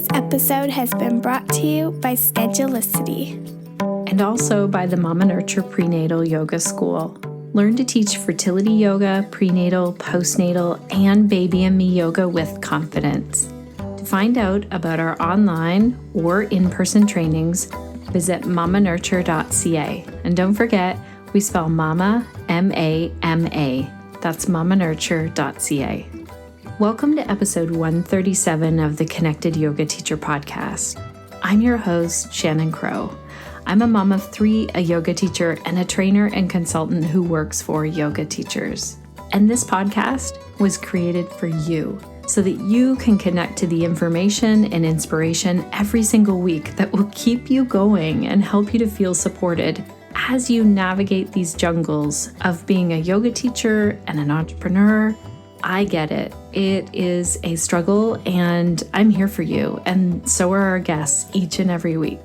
This episode has been brought to you by Schedulicity. And also by the Mama Nurture Prenatal Yoga School. Learn to teach fertility yoga, prenatal, postnatal, and baby and me yoga with confidence. To find out about our online or in-person trainings, visit mamanurture.ca. And don't forget, we spell mama, M-A-M-A. That's mamanurture.ca. Welcome to episode 137 of the Connected Yoga Teacher podcast. I'm your host, Shannon Crow. I'm a mom of 3, a yoga teacher, and a trainer and consultant who works for yoga teachers. And this podcast was created for you so that you can connect to the information and inspiration every single week that will keep you going and help you to feel supported as you navigate these jungles of being a yoga teacher and an entrepreneur. I get it. It is a struggle, and I'm here for you, and so are our guests each and every week.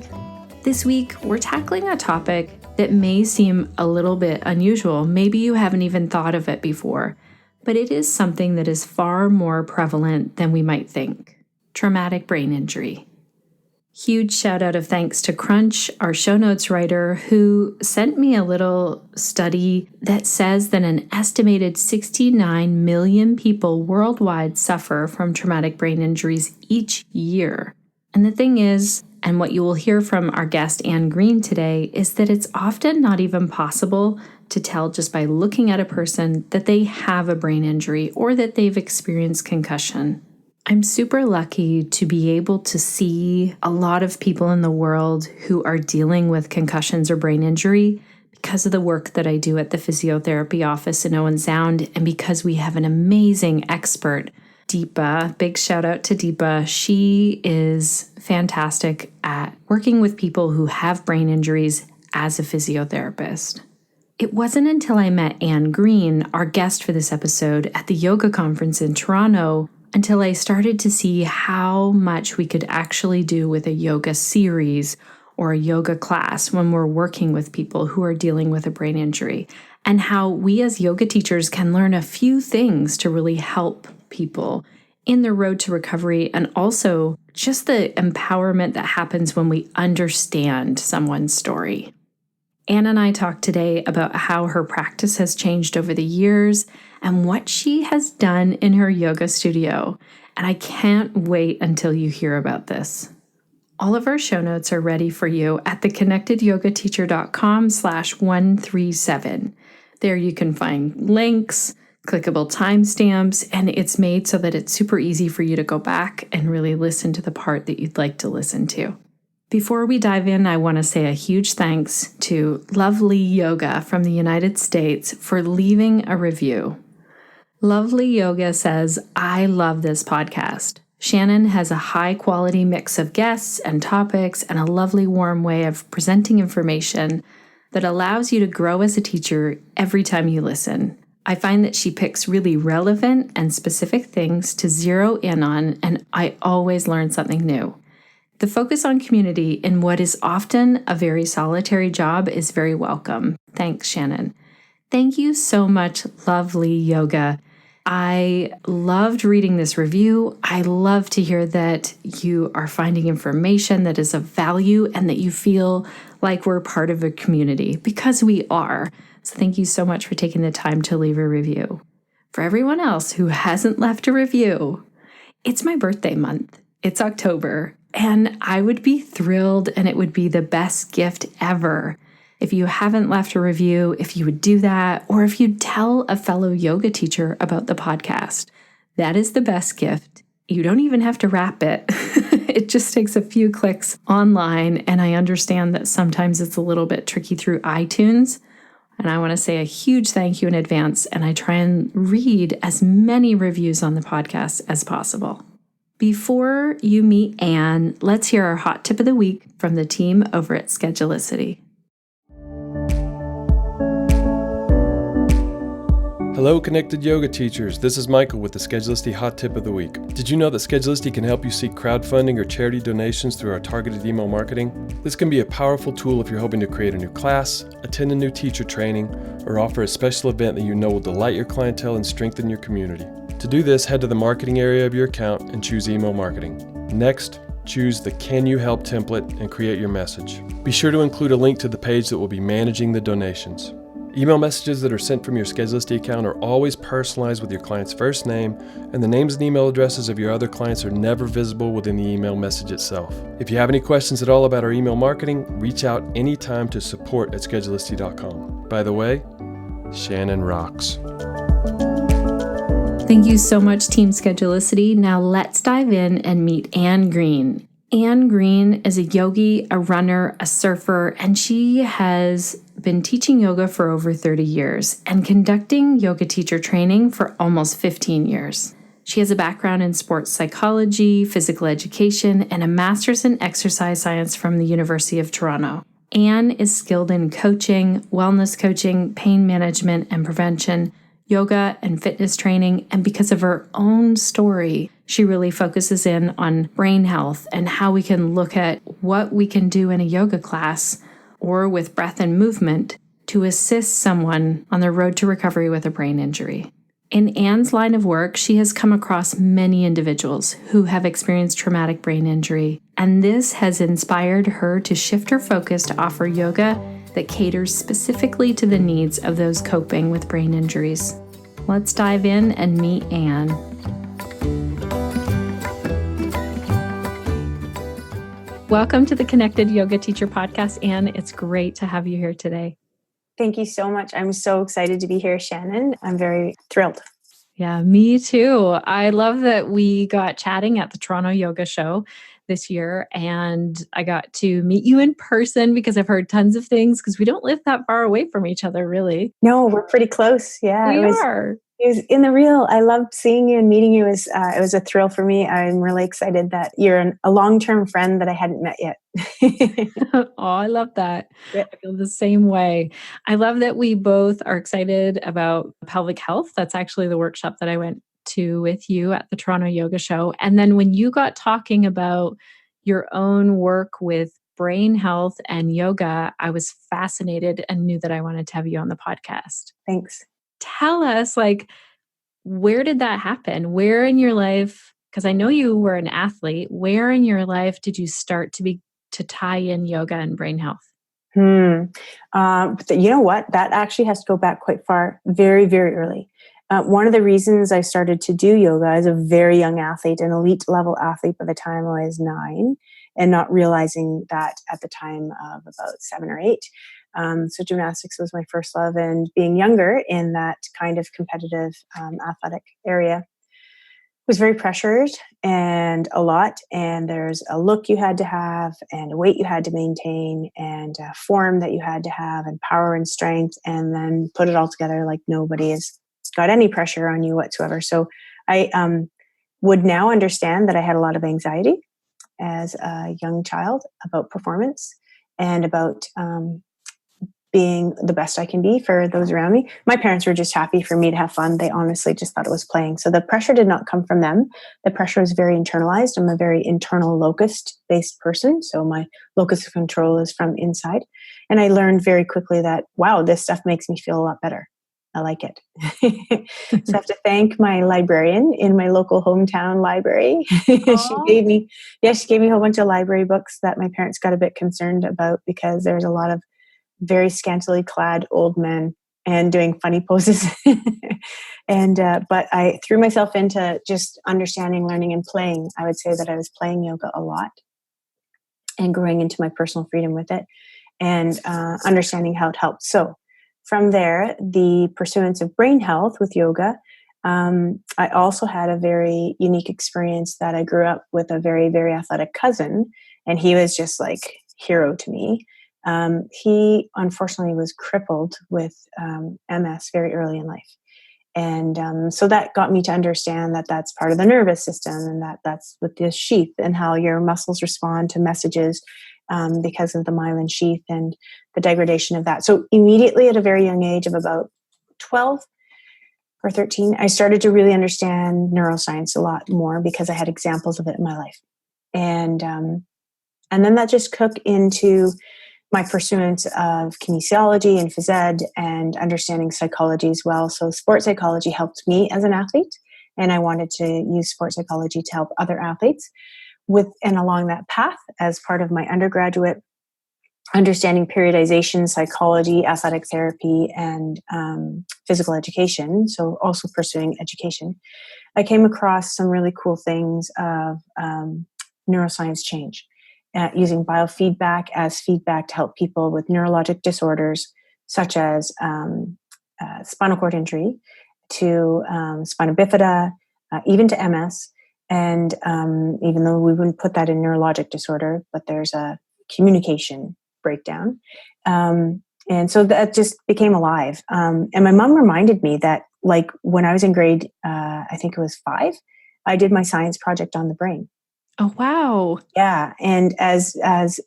This week, we're tackling a topic that may seem a little bit unusual. Maybe you haven't even thought of it before, but it is something that is far more prevalent than we might think: traumatic brain injury. Huge shout out of thanks to Crunch, our show notes writer, who sent me a little study that says that an estimated 69 million people worldwide suffer from traumatic brain injuries each year. And the thing is, and what you will hear from our guest Ann Green today, is that it's often not even possible to tell just by looking at a person that they have a brain injury or that they've experienced concussion. I'm super lucky to be able to see a lot of people in the world who are dealing with concussions or brain injury because of the work that I do at the physiotherapy office in Owen Sound, and because we have an amazing expert, Deepa. Big shout out to Deepa. She is fantastic at working with people who have brain injuries as a physiotherapist. It wasn't until I met Ann Green, our guest for this episode, at the yoga conference in Toronto, until I started to see how much we could actually do with a yoga series or a yoga class when we're working with people who are dealing with a brain injury, and how we as yoga teachers can learn a few things to really help people in their road to recovery, and also just the empowerment that happens when we understand someone's story. Ann and I talked today about how her practice has changed over the years and what she has done in her yoga studio, and I can't wait until you hear about this. All of our show notes are ready for you at theconnectedyogateacher.com/137. There you can find links, clickable timestamps, and it's made so that it's super easy for you to go back and really listen to the part that you'd like to listen to. Before we dive in, I want to say a huge thanks to Lovely Yoga from the United States for leaving a review. Lovely Yoga says, "I love this podcast. Shannon has a high-quality mix of guests and topics and a lovely, warm way of presenting information that allows you to grow as a teacher every time you listen. I find that she picks really relevant and specific things to zero in on, and I always learn something new. The focus on community in what is often a very solitary job is very welcome. Thanks, Shannon." Thank you so much, Lovely Yoga. I loved reading this review. I love to hear that you are finding information that is of value and that you feel like we're part of a community, because we are. So thank you so much for taking the time to leave a review. For everyone else who hasn't left a review, it's my birthday month. It's October, and I would be thrilled, and it would be the best gift ever if you haven't left a review, if you would do that, or if you'd tell a fellow yoga teacher about the podcast. That is the best gift. You don't even have to wrap it. It just takes a few clicks online, and I understand that sometimes it's a little bit tricky through iTunes. And I want to say a huge thank you in advance, and I try and read as many reviews on the podcast as possible. Before you meet Ann, let's hear our hot tip of the week from the team over at Schedulicity. Hello, Connected Yoga Teachers. This is Michael with the Schedulicity Hot Tip of the Week. Did you know that Schedulicity can help you seek crowdfunding or charity donations through our targeted email marketing? This can be a powerful tool if you're hoping to create a new class, attend a new teacher training, or offer a special event that you know will delight your clientele and strengthen your community. To do this, head to the marketing area of your account and choose email marketing. Next, choose the Can You Help template and create your message. Be sure to include a link to the page that will be managing the donations. Email messages that are sent from your Schedulisty account are always personalized with your client's first name, and the names and email addresses of your other clients are never visible within the email message itself. If you have any questions at all about our email marketing, reach out anytime to support@schedulisty.com. By the way, Shannon rocks. Thank you so much, Team Schedulicity. Now let's dive in and meet Ann Green. Ann Green is a yogi, a runner, a surfer, and she has been teaching yoga for over 30 years and conducting yoga teacher training for almost 15 years. She has a background in sports psychology, physical education, and a master's in exercise science from the University of Toronto. Ann is skilled in coaching, wellness coaching, pain management and prevention, yoga and fitness training, and because of her own story, she really focuses in on brain health and how we can look at what we can do in a yoga class or with breath and movement to assist someone on their road to recovery with a brain injury. In Ann's line of work, she has come across many individuals who have experienced traumatic brain injury, and this has inspired her to shift her focus to offer yoga that caters specifically to the needs of those coping with brain injuries. Let's dive in and meet Ann. Welcome to the Connected Yoga Teacher Podcast, Ann. It's great to have you here today. Thank you so much. I'm so excited to be here, Shannon. I'm very thrilled. Yeah, me too. I love that we got chatting at the Toronto Yoga Show this year, and I got to meet you in person because I've heard tons of things because we don't live that far away from each other, really. No, we're pretty close. Yeah, We are. It was in the real. I loved seeing you and meeting you. It was a thrill for me. I'm really excited that you're a long-term friend that I hadn't met yet. Oh, I love that. Yeah. I feel the same way. I love that we both are excited about pelvic health. That's actually the workshop that I went to with you at the Toronto Yoga Show. And then when you got talking about your own work with brain health and yoga, I was fascinated and knew that I wanted to have you on the podcast. Thanks. Tell us, where did that happen? Where in your life, because I know you were an athlete, where in your life did you start to tie in yoga and brain health? You know what? That actually has to go back quite far, very, very early. One of the reasons I started to do yoga as a very young athlete, an elite level athlete by the time I was 9, and not realizing that at the time of about 7 or 8. So gymnastics was my first love, and being younger in that kind of competitive athletic area was very pressured and a lot. And there's a look you had to have and a weight you had to maintain and a form that you had to have and power and strength, and then put it all together like nobody has got any pressure on you whatsoever. So I would now understand that I had a lot of anxiety as a young child about performance and about being the best I can be for those around me. My parents were just happy for me to have fun. They honestly just thought it was playing. So the pressure did not come from them. The pressure was very internalized. I'm a very internal locust-based person. So my locus of control is from inside. And I learned very quickly that, wow, this stuff makes me feel a lot better. I like it. So I have to thank my librarian in my local hometown library. She gave me a whole bunch of library books that my parents got a bit concerned about because there's a lot of very scantily clad old men and doing funny poses. But I threw myself into just understanding, learning, and playing. I would say that I was playing yoga a lot and growing into my personal freedom with it and understanding how it helped. So from there, the pursuance of brain health with yoga, I also had a very unique experience that I grew up with a very, very athletic cousin, and he was just like hero to me. He unfortunately was crippled with MS very early in life. And so that got me to understand that that's part of the nervous system and that that's with this sheath and how your muscles respond to messages because of the myelin sheath and the degradation of that. So immediately at a very young age of about 12 or 13, I started to really understand neuroscience a lot more because I had examples of it in my life. And then that just took into my pursuance of kinesiology and phys ed and understanding psychology as well. So sports psychology helped me as an athlete, and I wanted to use sports psychology to help other athletes. and along that path, as part of my undergraduate, understanding periodization, psychology, athletic therapy, and physical education, so also pursuing education, I came across some really cool things of neuroscience change, using biofeedback as feedback to help people with neurologic disorders such as spinal cord injury, to spina bifida, even to MS. And even though we wouldn't put that in neurologic disorder, but there's a communication breakdown. And so that just became alive. And my mom reminded me that, like, when I was in grade, I think it was 5, I did my science project on the brain. Oh, wow. Yeah. And as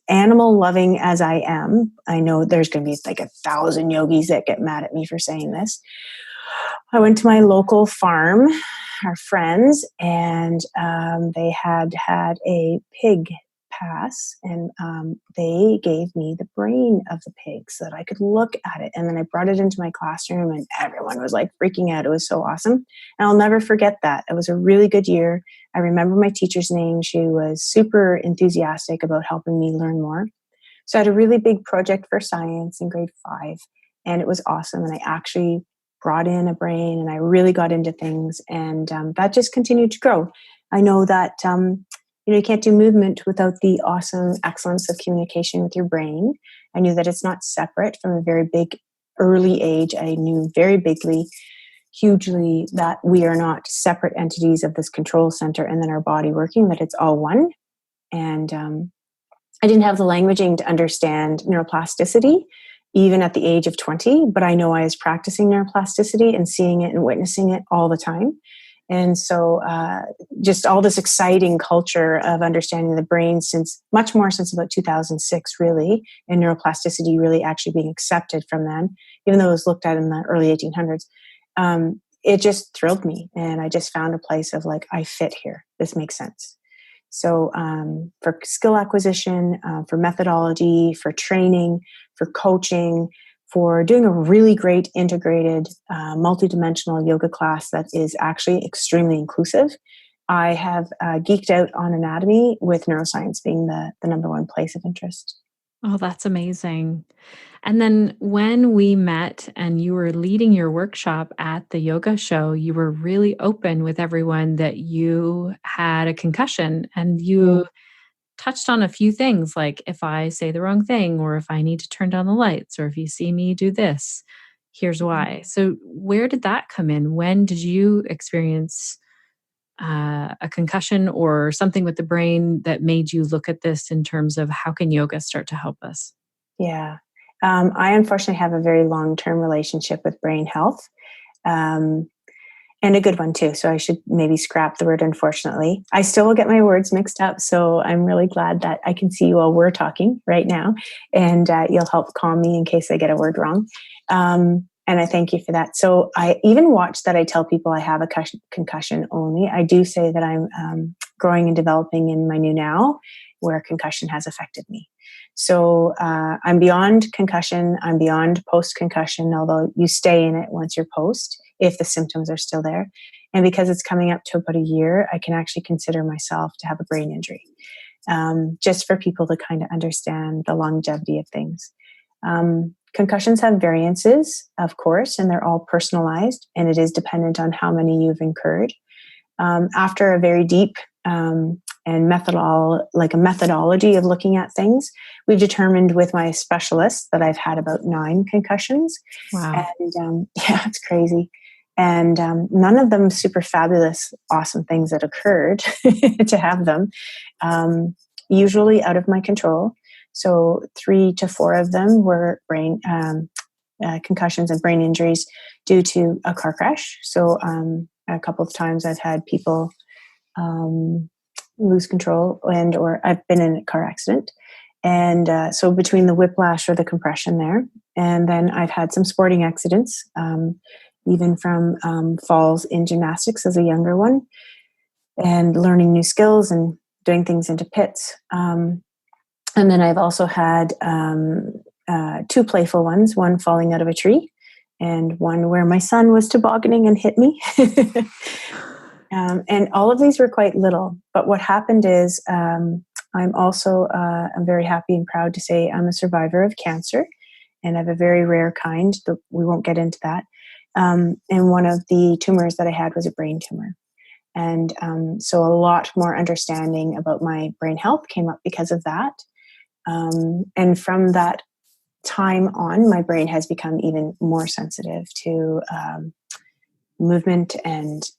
animal loving as I am, I know there's going to be like 1,000 yogis that get mad at me for saying this. I went to my local farm, our friends, and they had a pig pass, and they gave me the brain of the pig so that I could look at it. And then I brought it into my classroom, and everyone was like freaking out. It was so awesome. And I'll never forget that. It was a really good year. I remember my teacher's name. She was super enthusiastic about helping me learn more. So I had a really big project for science in grade 5, and it was awesome. And I actually brought in a brain, and I really got into things, and that just continued to grow. I know that you can't do movement without the awesome excellence of communication with your brain. I knew that it's not separate from a very big early age. I knew very bigly, hugely, that we are not separate entities of this control center and then our body working, that it's all one. And I didn't have the languaging to understand neuroplasticity, even at the age of 20, but I know I was practicing neuroplasticity and seeing it and witnessing it all the time. And so just all this exciting culture of understanding the brain since about 2006, really, and neuroplasticity really actually being accepted from then, even though it was looked at in the early 1800s. It just thrilled me. And I just found a place of like, I fit here. This makes sense. So for skill acquisition, for methodology, for training, for coaching, for doing a really great integrated multidimensional yoga class that is actually extremely inclusive, I have geeked out on anatomy, with neuroscience being the number one place of interest. Oh, that's amazing. And then when we met and you were leading your workshop at the yoga show, you were really open with everyone that you had a concussion, and you touched on a few things, like if I say the wrong thing, or if I need to turn down the lights, or if you see me do this, here's why. So where did that come in? When did you experience a concussion or something with the brain that made you look at this in terms of how can yoga start to help us? Yeah. I unfortunately have a very long-term relationship with brain health, and a good one too. So I should maybe scrap the word unfortunately. I still will get my words mixed up. So I'm really glad that I can see you while we're talking right now, and you'll help calm me in case I get a word wrong. And I thank you for that. So I even watch that I tell people I have a concussion only. I do say that I'm growing and developing in my new now, where concussion has affected me. So I'm beyond concussion. I'm beyond post-concussion, although you stay in it once you're post, if the symptoms are still there. And because it's coming up to about a year, I can actually consider myself to have a brain injury, just for people to kind of understand the longevity of things. Concussions have variances, of course, and they're all personalized, and it is dependent on how many you've incurred. After a very deep and a methodology of looking at things, we've determined with my specialist that I've had about 9 concussions. Wow. And yeah, it's crazy. And none of them super fabulous, awesome things that occurred to have them, usually out of my control. So 3 to 4 of them were brain concussions and brain injuries due to a car crash. So a couple of times I've had people lose control, or I've been in a car accident. And so between the whiplash or the compression there, and then I've had some sporting accidents, even from falls in gymnastics as a younger one, and learning new skills and doing things into pits. And then I've also had 2 playful ones, one falling out of a tree and one where my son was tobogganing and hit me. And all of these were quite little. But what happened is I'm also, I'm very happy and proud to say I'm a survivor of cancer, and I have a very rare kind. We won't get into that. And one of the tumors that I had was a brain tumor. And so a lot more understanding about my brain health came up because of that. And from that time on, my brain has become even more sensitive to movement and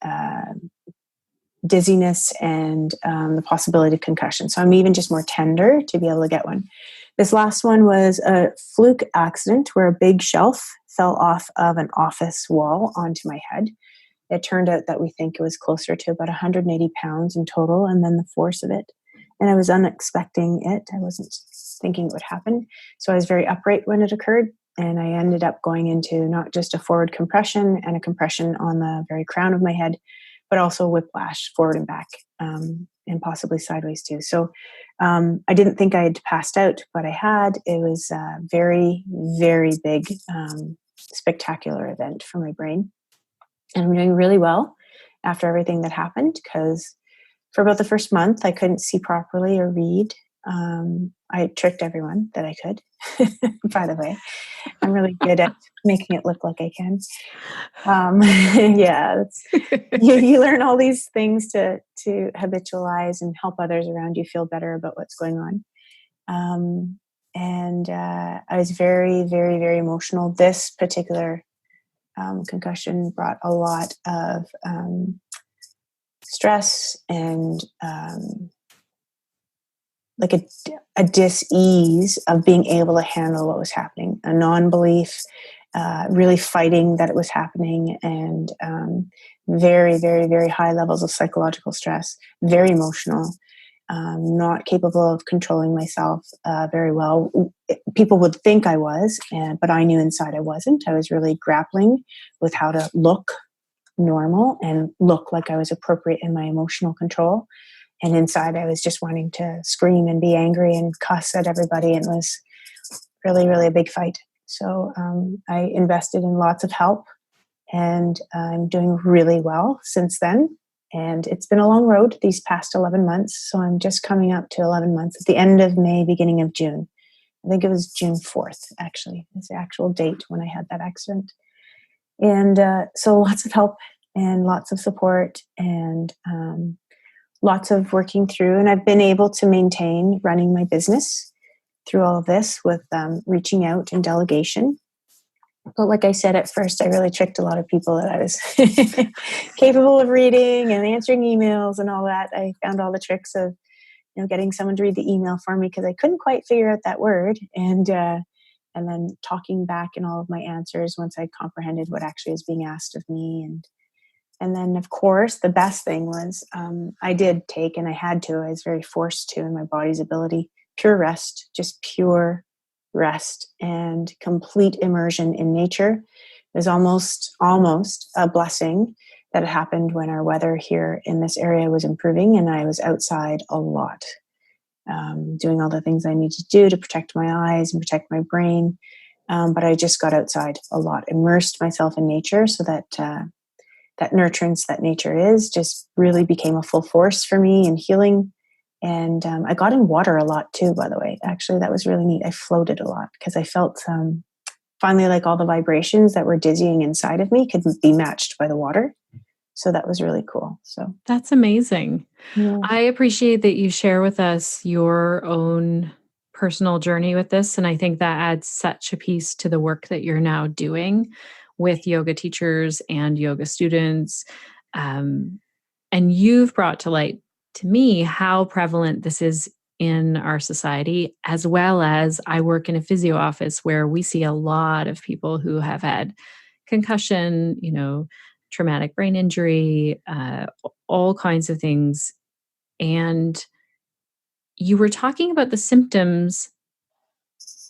dizziness and the possibility of concussion. So I'm even just more tender to be able to get one. This last one was a fluke accident where a big shelf fell off of an office wall onto my head. It turned out that we think it was closer to about 180 pounds in total, and then the force of it. And I was unexpecting it. I wasn't thinking it would happen. So I was very upright when it occurred. And I ended up going into not just a forward compression and a compression on the very crown of my head, but also whiplash forward and back, and possibly sideways too. So I didn't think I had passed out, but I had. It was a very, very big, spectacular event for my brain. And I'm doing really well after everything that happened, because for about the first month, I couldn't see properly or read. I tricked everyone that I could, by the way. I'm really good at making it look like I can. Yeah, you learn all these things to habitualize and help others around you feel better about what's going on. And I was very, very, very emotional. This particular concussion brought a lot of stress and like a dis-ease of being able to handle what was happening, a non-belief, really fighting that it was happening, and very, very, very high levels of psychological stress, very emotional, not capable of controlling myself very well. People would think I was, but I knew inside I wasn't. I was really grappling with how to look normal and look like I was appropriate in my emotional control. And inside I was just wanting to scream and be angry and cuss at everybody. And it was really, really a big fight. So I invested in lots of help, and I'm doing really well since then. And it's been a long road these past 11 months. So I'm just coming up to 11 months at the end of May, beginning of June. I think it was June 4th, actually. It's the actual date when I had that accident. And so lots of help and lots of support and lots of working through. And I've been able to maintain running my business through all of this with reaching out and delegation. But like I said at first, I really tricked a lot of people that I was capable of reading and answering emails and all that. I found all the tricks of, getting someone to read the email for me because I couldn't quite figure out that word, and then talking back in all of my answers once I comprehended what actually was being asked of me. And then, of course, the best thing was I did take, and I had to, I was very forced to in my body's ability, pure rest, just pure rest and complete immersion in nature. It was almost a blessing that it happened when our weather here in this area was improving, and I was outside a lot, doing all the things I need to do to protect my eyes and protect my brain. But I just got outside a lot, immersed myself in nature, so that that nurturance that nature is just really became a full force for me in healing. And I got in water a lot too, by the way. Actually, that was really neat. I floated a lot because I felt finally like all the vibrations that were dizzying inside of me could be matched by the water. So that was really cool. So That's amazing. yeah. I appreciate that you share with us your own personal journey with this. And I think that adds such a piece to the work that you're now doing with yoga teachers and yoga students. And you've brought to light to me how prevalent this is in our society, as well as I work in a physio office where we see a lot of people who have had concussion, traumatic brain injury, all kinds of things. And you were talking about the symptoms,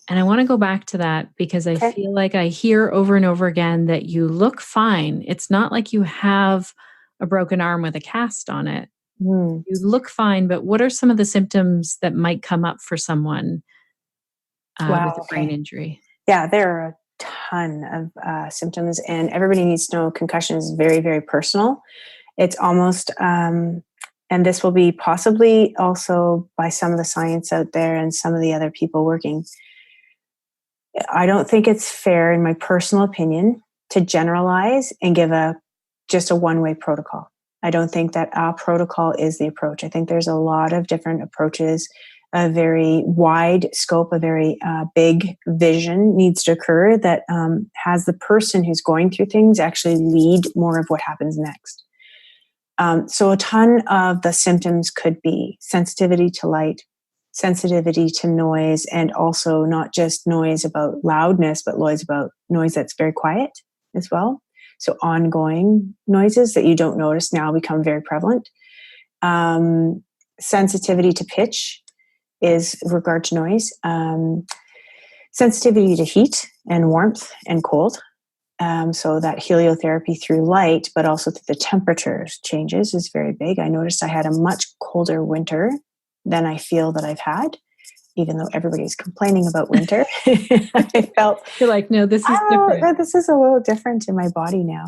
and I want to go back to that because I Okay. feel like I hear over and over again that you look fine. It's not like you have a broken arm with a cast on it. Mm. You look fine, but what are some of the symptoms that might come up for someone with Wow. a brain Okay. injury? Yeah, there are a ton of symptoms, and everybody needs to know concussion is very, very personal. It's almost, and this will be possibly also by some of the science out there and some of the other people working. I don't think it's fair, in my personal opinion, to generalize and give just a one-way protocol. I don't think that our protocol is the approach. I think there's a lot of different approaches. A very wide scope, a very big vision needs to occur that has the person who's going through things actually lead more of what happens next. So a ton of the symptoms could be sensitivity to light, sensitivity to noise, and also not just noise about loudness, but noise that's very quiet as well. So ongoing noises that you don't notice now become very prevalent. Sensitivity to pitch is with regard to noise. Sensitivity to heat and warmth and cold. So that heliotherapy through light, but also through the temperature changes is very big. I noticed I had a much colder winter than I feel that I've had, even though everybody's complaining about winter. I felt, You're like, no, this is different. this is a little different in my body now.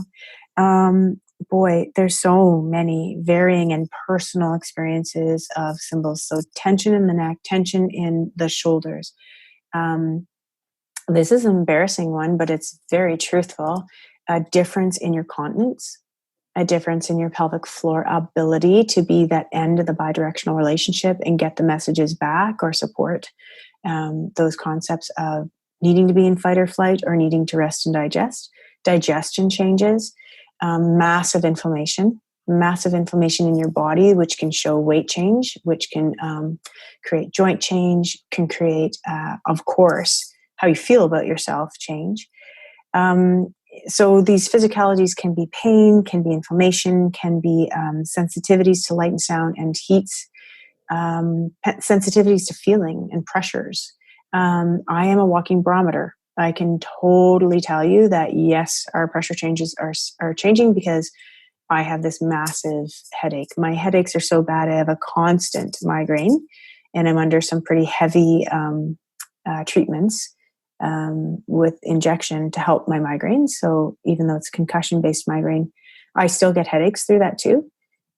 Boy, there's so many varying and personal experiences of symbols. So tension in the neck, tension in the shoulders. This is an embarrassing one, but it's very truthful. A difference in your continence, a difference in your pelvic floor ability to be that end of the bidirectional relationship and get the messages back or support those concepts of needing to be in fight or flight or needing to rest and digest. Digestion changes, massive inflammation in your body, which can show weight change, which can create joint change, can create, of course, how you feel about yourself change. So these physicalities can be pain, can be inflammation, can be sensitivities to light and sound and heats, sensitivities to feeling and pressures. I am a walking barometer. I can totally tell you that, yes, our pressure changes are changing because I have this massive headache. My headaches are so bad, I have a constant migraine, and I'm under some pretty heavy treatments with injection to help my migraine. So even though it's concussion-based migraine, I still get headaches through that too.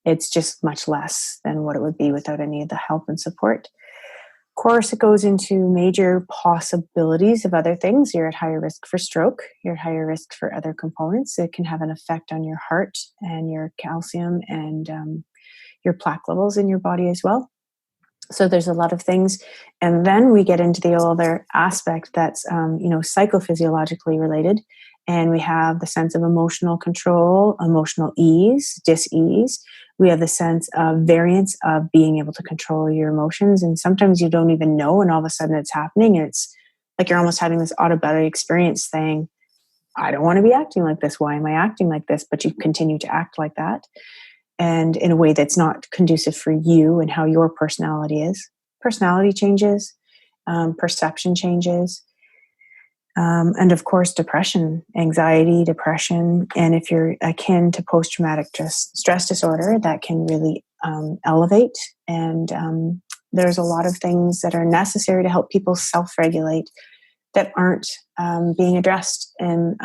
It's just much less than what it would be without any of the help and support. Of course, it goes into major possibilities of other things. You're at higher risk for stroke. You're at higher risk for other components. It can have an effect on your heart and your calcium and your plaque levels in your body as well. So there's a lot of things. And then we get into the other aspect that's, psychophysiologically related. And we have the sense of emotional control, emotional ease, dis-ease. We have the sense of variance of being able to control your emotions. And sometimes you don't even know, and all of a sudden it's happening. And it's like you're almost having this out-of-body experience saying, I don't want to be acting like this. Why am I acting like this? But you continue to act like that. And in a way that's not conducive for you and how your personality is. Personality changes, perception changes, and of course, depression, anxiety, depression. And if you're akin to post-traumatic stress disorder, that can really elevate. And there's a lot of things that are necessary to help people self-regulate that aren't being addressed in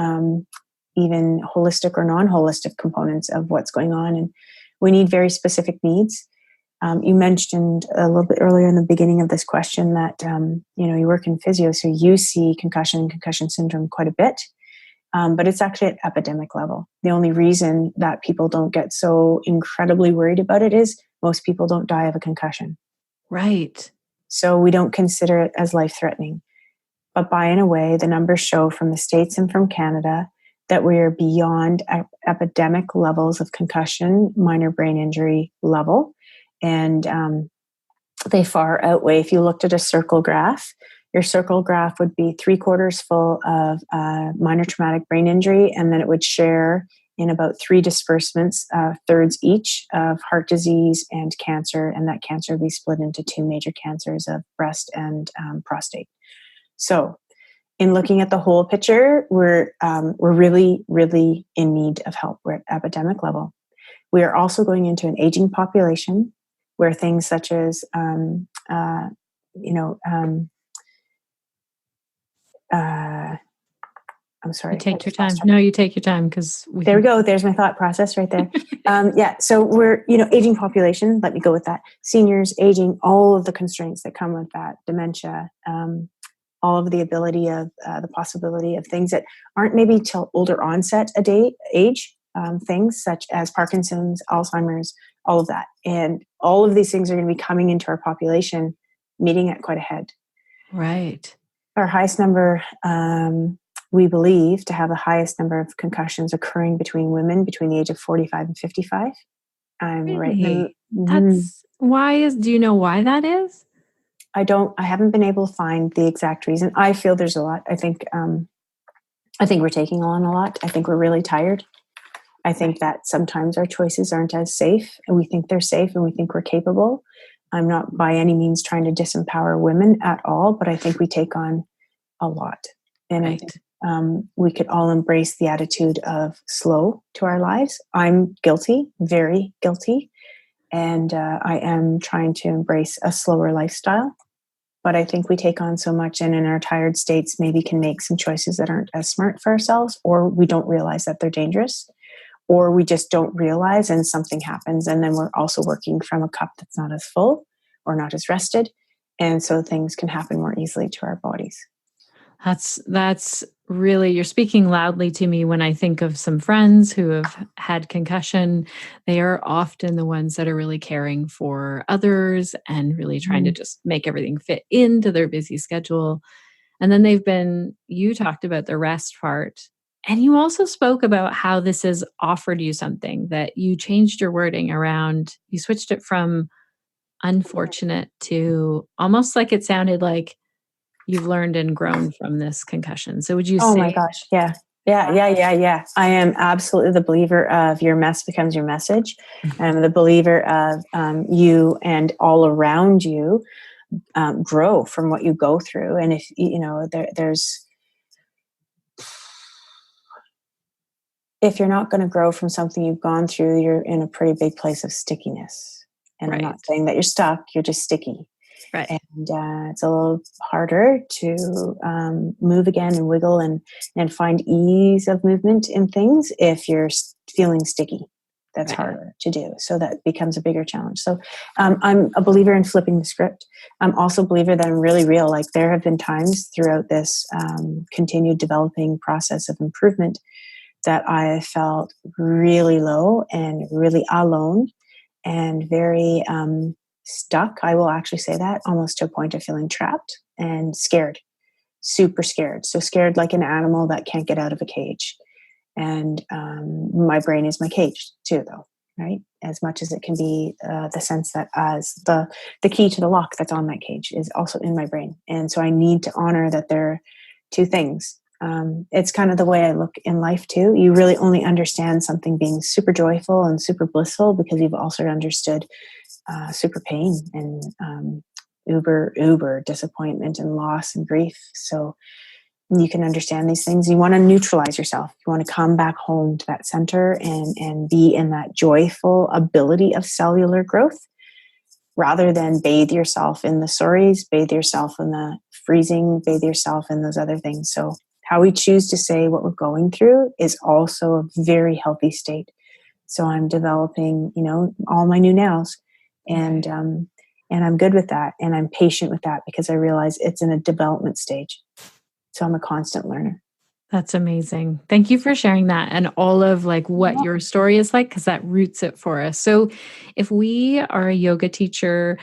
even holistic or non-holistic components of what's going on. And we need very specific needs. You mentioned a little bit earlier in the beginning of this question that, you work in physio, so you see concussion and concussion syndrome quite a bit, but it's actually at epidemic level. The only reason that people don't get so incredibly worried about it is most people don't die of a concussion. Right. So we don't consider it as life-threatening. But by and away, the numbers show from the States and from Canada that we are beyond epidemic levels of concussion, minor brain injury level. And they far outweigh, if you looked at a circle graph, your circle graph would be 3/4 full of minor traumatic brain injury, and then it would share in about 3 disbursements, thirds each, of heart disease and cancer, and that cancer would be split into 2 major cancers of breast and prostate. So in looking at the whole picture, we're really, really in need of help. We're at epidemic level. We are also going into an aging population where things such as, I'm sorry. You take I your just lost time. track. No, you take your time because There we go. There's my thought process right there. Yeah. So we're, aging population. Let me go with that. Seniors, aging, all of the constraints that come with that, dementia, all of the ability of the possibility of things that aren't maybe till older onset age, things such as Parkinson's, Alzheimer's, all of that. And all of these things are going to be coming into our population, meeting at quite a head. Right. Our highest number, we believe to have the highest number of concussions occurring between women between the age of 45 and 55. I'm right in the, do you know why that is? I haven't been able to find the exact reason. I feel there's a lot. I think we're taking on a lot. I think we're really tired. I think that sometimes our choices aren't as safe, and we think they're safe and we think we're capable. I'm not by any means trying to disempower women at all, but I think we take on a lot. And I think we could all embrace the attitude of slow to our lives. I'm guilty, very guilty. And I am trying to embrace a slower lifestyle. But I think we take on so much, and in our tired states, maybe can make some choices that aren't as smart for ourselves, or we don't realize that they're dangerous, or we just don't realize and something happens. And then we're also working from a cup that's not as full or not as rested. And so things can happen more easily to our bodies. That's really, you're speaking loudly to me when I think of some friends who have had concussion. They are often the ones that are really caring for others and really trying to just make everything fit into their busy schedule. And then you talked about the rest part. And you also spoke about how this has offered you something, that you changed your wording around, you switched it from unfortunate to almost like it sounded like you've learned and grown from this concussion. So would you Oh say? my gosh. Yeah. Yeah. I am absolutely the believer of your mess becomes your message. I'm the believer of you and all around you grow from what you go through. And if, if you're not going to grow from something you've gone through, you're in a pretty big place of stickiness. And I'm not saying that you're stuck, you're just sticky. Right. And it's a little harder to move again and wiggle and find ease of movement in things if you're feeling sticky. That's harder to do. So that becomes a bigger challenge. So I'm a believer in flipping the script. I'm also a believer that I'm really real. Like there have been times throughout this continued developing process of improvement that I felt really low and really alone and very stuck. I will actually say that, almost to a point of feeling trapped and scared, super scared. So scared like an animal that can't get out of a cage. And my brain is my cage too, though, right? As much as it can be the sense that as the key to the lock that's on that cage is also in my brain. And so I need to honor that there are two things. It's kind of the way I look in life too. You really only understand something being super joyful and super blissful because you've also understood super pain and uber disappointment and loss and grief. So you can understand these things. You want to neutralize yourself. You want to come back home to that center and be in that joyful ability of cellular growth rather than bathe yourself in the sorries, bathe yourself in the freezing, bathe yourself in those other things. So how we choose to say what we're going through is also a very healthy state. So I'm developing, all my new nows, and I'm good with that, and I'm patient with that because I realize it's in a development stage. So I'm a constant learner. That's amazing. Thank you for sharing that and all of what your story is like, because that roots it for us. So if we are a yoga teacher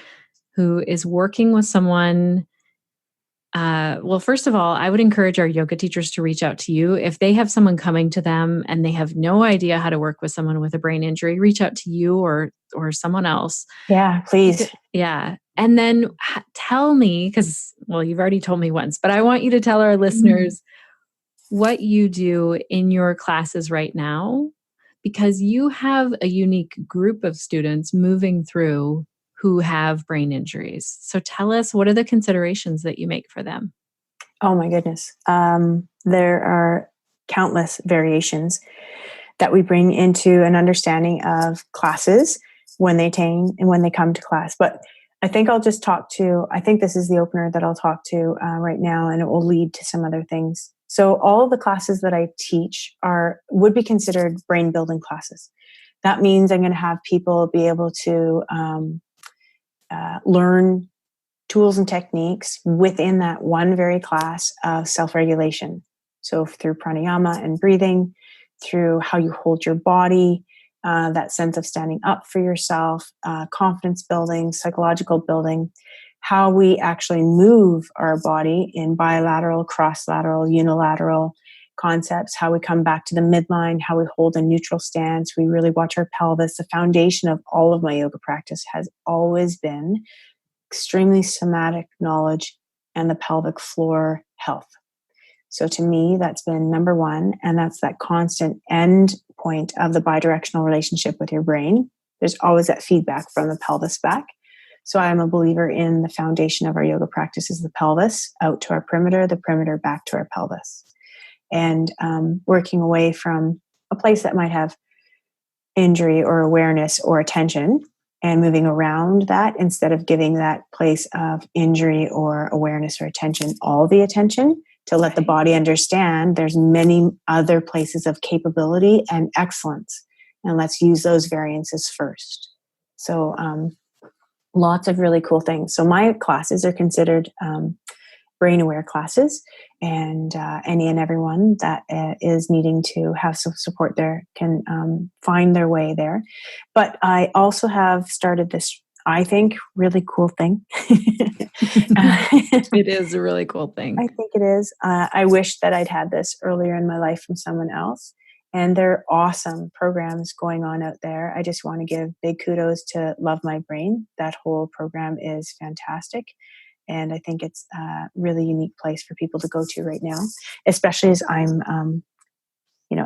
who is working with someone, well, first of all, I would encourage our yoga teachers to reach out to you. If they have someone coming to them and they have no idea how to work with someone with a brain injury, reach out to you or someone else. Yeah, please. Yeah. And then tell me, because, well, you've already told me once, but I want you to tell our listeners what you do in your classes right now, because you have a unique group of students moving through who have brain injuries. So tell us, what are the considerations that you make for them? Oh my goodness. There are countless variations that we bring into an understanding of classes when they come to class. But I think I'll just I think this is the opener that I'll talk to right now, and it will lead to some other things So all of the classes that I teach would be considered brain building classes. That means I'm going to have people be able to learn tools and techniques within that one very class of self-regulation. So through pranayama and breathing, through how you hold your body, that sense of standing up for yourself, confidence building, psychological building, how we actually move our body in bilateral, cross-lateral, unilateral concepts, how we come back to the midline, how we hold a neutral stance, we really watch our pelvis. The foundation of all of my yoga practice has always been extremely somatic knowledge and the pelvic floor health. So to me, that's been number one, and that's that constant end point of the bidirectional relationship with your brain. There's always that feedback from the pelvis back. So I'm a believer in the foundation of our yoga practice is the pelvis out to our perimeter, the perimeter back to our pelvis. And working away from a place that might have injury or awareness or attention and moving around that instead of giving that place of injury or awareness or attention all the attention, to let the body understand there's many other places of capability and excellence. And let's use those variances first. So lots of really cool things. So my classes are considered brain aware classes, and any and everyone that is needing to have some support there can find their way there. But I also have started this, I think, really cool thing. It is a really cool thing. I think it is. I wish that I'd had this earlier in my life from someone else. And there are awesome programs going on out there. I just want to give big kudos to Love My Brain. That whole program is fantastic. And I think it's a really unique place for people to go to right now, especially as I'm,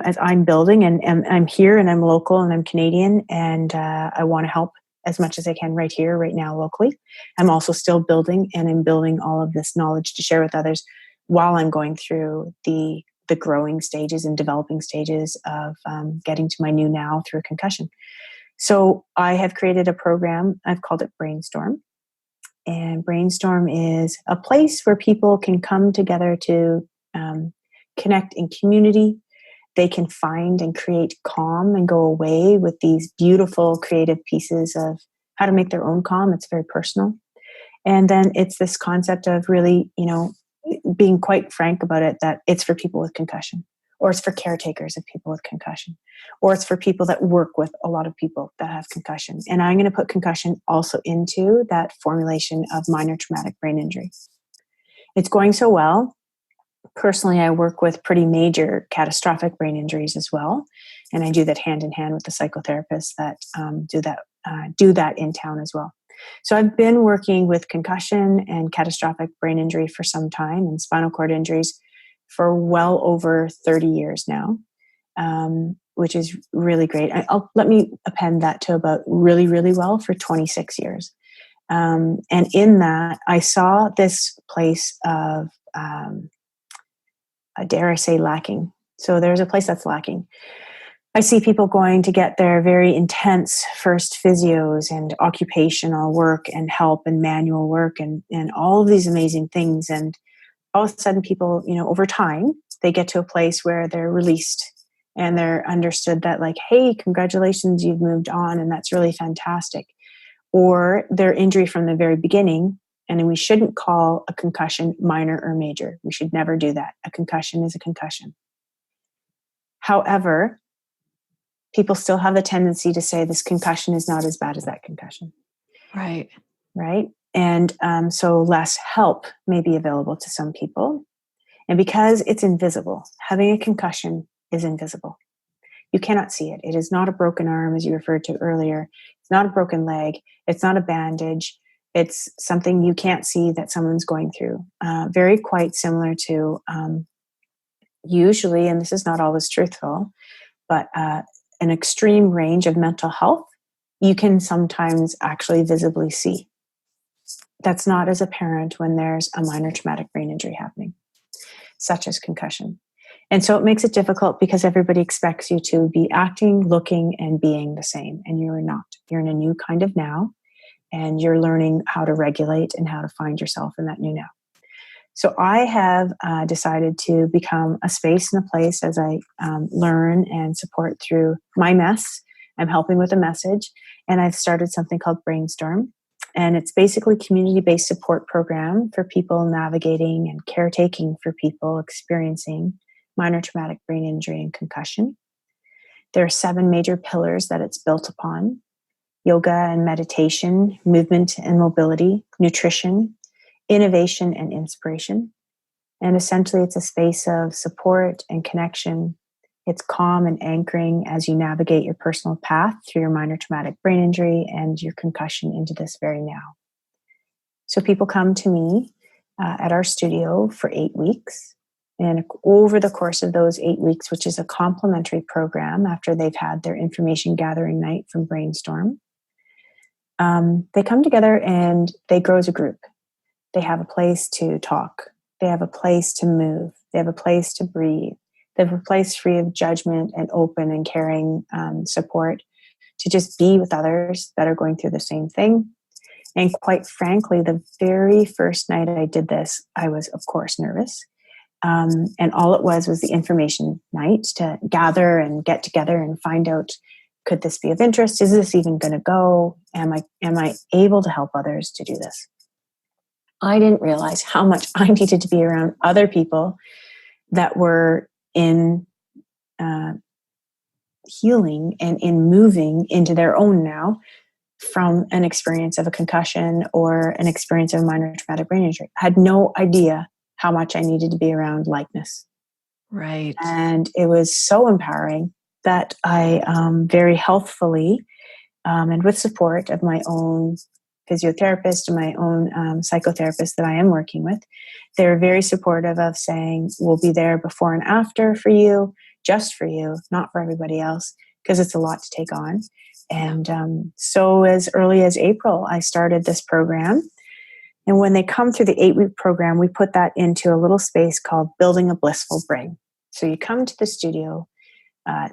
as I'm building and I'm here and I'm local and I'm Canadian, and I want to help as much as I can right here, right now, locally. I'm also still building, and I'm building all of this knowledge to share with others while I'm going through the growing stages and developing stages of getting to my new now through concussion. So I have created a program. I've called it Brainstorm. And Brainstorm is a place where people can come together to connect in community. They can find and create calm and go away with these beautiful creative pieces of how to make their own calm. It's very personal. And then it's this concept of really, being quite frank about it, that it's for people with concussion, or it's for caretakers of people with concussion, or it's for people that work with a lot of people that have concussion. And I'm going to put concussion also into that formulation of minor traumatic brain injury. It's going so well. Personally, I work with pretty major catastrophic brain injuries as well. And I do that hand in hand with the psychotherapists that do that in town as well. So I've been working with concussion and catastrophic brain injury for some time, and spinal cord injuries for well over 30 years now, which is really great. Let me append that to about really, really well for 26 years. And in that, I saw this place of, dare I say, lacking. So there's a place that's lacking. I see people going to get their very intense first physios and occupational work and help and manual work and all of these amazing things. And all of a sudden people, over time, they get to a place where they're released and they're understood that, like, hey, congratulations, you've moved on, and that's really fantastic. Or their injury from the very beginning, and we shouldn't call a concussion minor or major. We should never do that. A concussion is a concussion. However, people still have the tendency to say this concussion is not as bad as that concussion. Right. Right. And so less help may be available to some people. And because it's invisible, having a concussion is invisible. You cannot see it. It is not a broken arm, as you referred to earlier. It's not a broken leg. It's not a bandage. It's something you can't see that someone's going through. Very quite similar to usually, and this is not always truthful, but an extreme range of mental health you can sometimes actually visibly see. That's not as apparent when there's a minor traumatic brain injury happening, such as concussion. And so it makes it difficult because everybody expects you to be acting, looking, and being the same. And you're not. You're in a new kind of now, and you're learning how to regulate and how to find yourself in that new now. So I have decided to become a space and a place as I learn and support through my mess. I'm helping with a message, and I've started something called Brainstorm. And it's basically a community-based support program for people navigating and caretaking for people experiencing minor traumatic brain injury and concussion. There are 7 major pillars that it's built upon: yoga and meditation, movement and mobility, nutrition, innovation and inspiration. And essentially, it's a space of support and connection. It's calm and anchoring as you navigate your personal path through your minor traumatic brain injury and your concussion into this very now. So people come to me at our studio for 8 weeks. And over the course of those 8 weeks, which is a complimentary program after they've had their information gathering night from Brainstorm, they come together and they grow as a group. They have a place to talk. They have a place to move. They have a place to breathe. They have a place free of judgment and open and caring support to just be with others that are going through the same thing. And quite frankly, the very first night I did this, I was, of course, nervous. And all it was the information night to gather and get together and find out, could this be of interest? Is this even going to go? Am I able to help others to do this? I didn't realize how much I needed to be around other people that were in healing and in moving into their own now from an experience of a concussion or an experience of minor traumatic brain injury. I had no idea how much I needed to be around likeness. Right. And it was so empowering that I very healthfully and with support of my own physiotherapist and my own psychotherapist that I am working with, they're very supportive of saying, we'll be there before and after for you, just for you, not for everybody else, because it's a lot to take on. And so as early as April, I started this program. And when they come through the 8-week program, we put that into a little space called Building a Blissful Brain. So you come to the studio.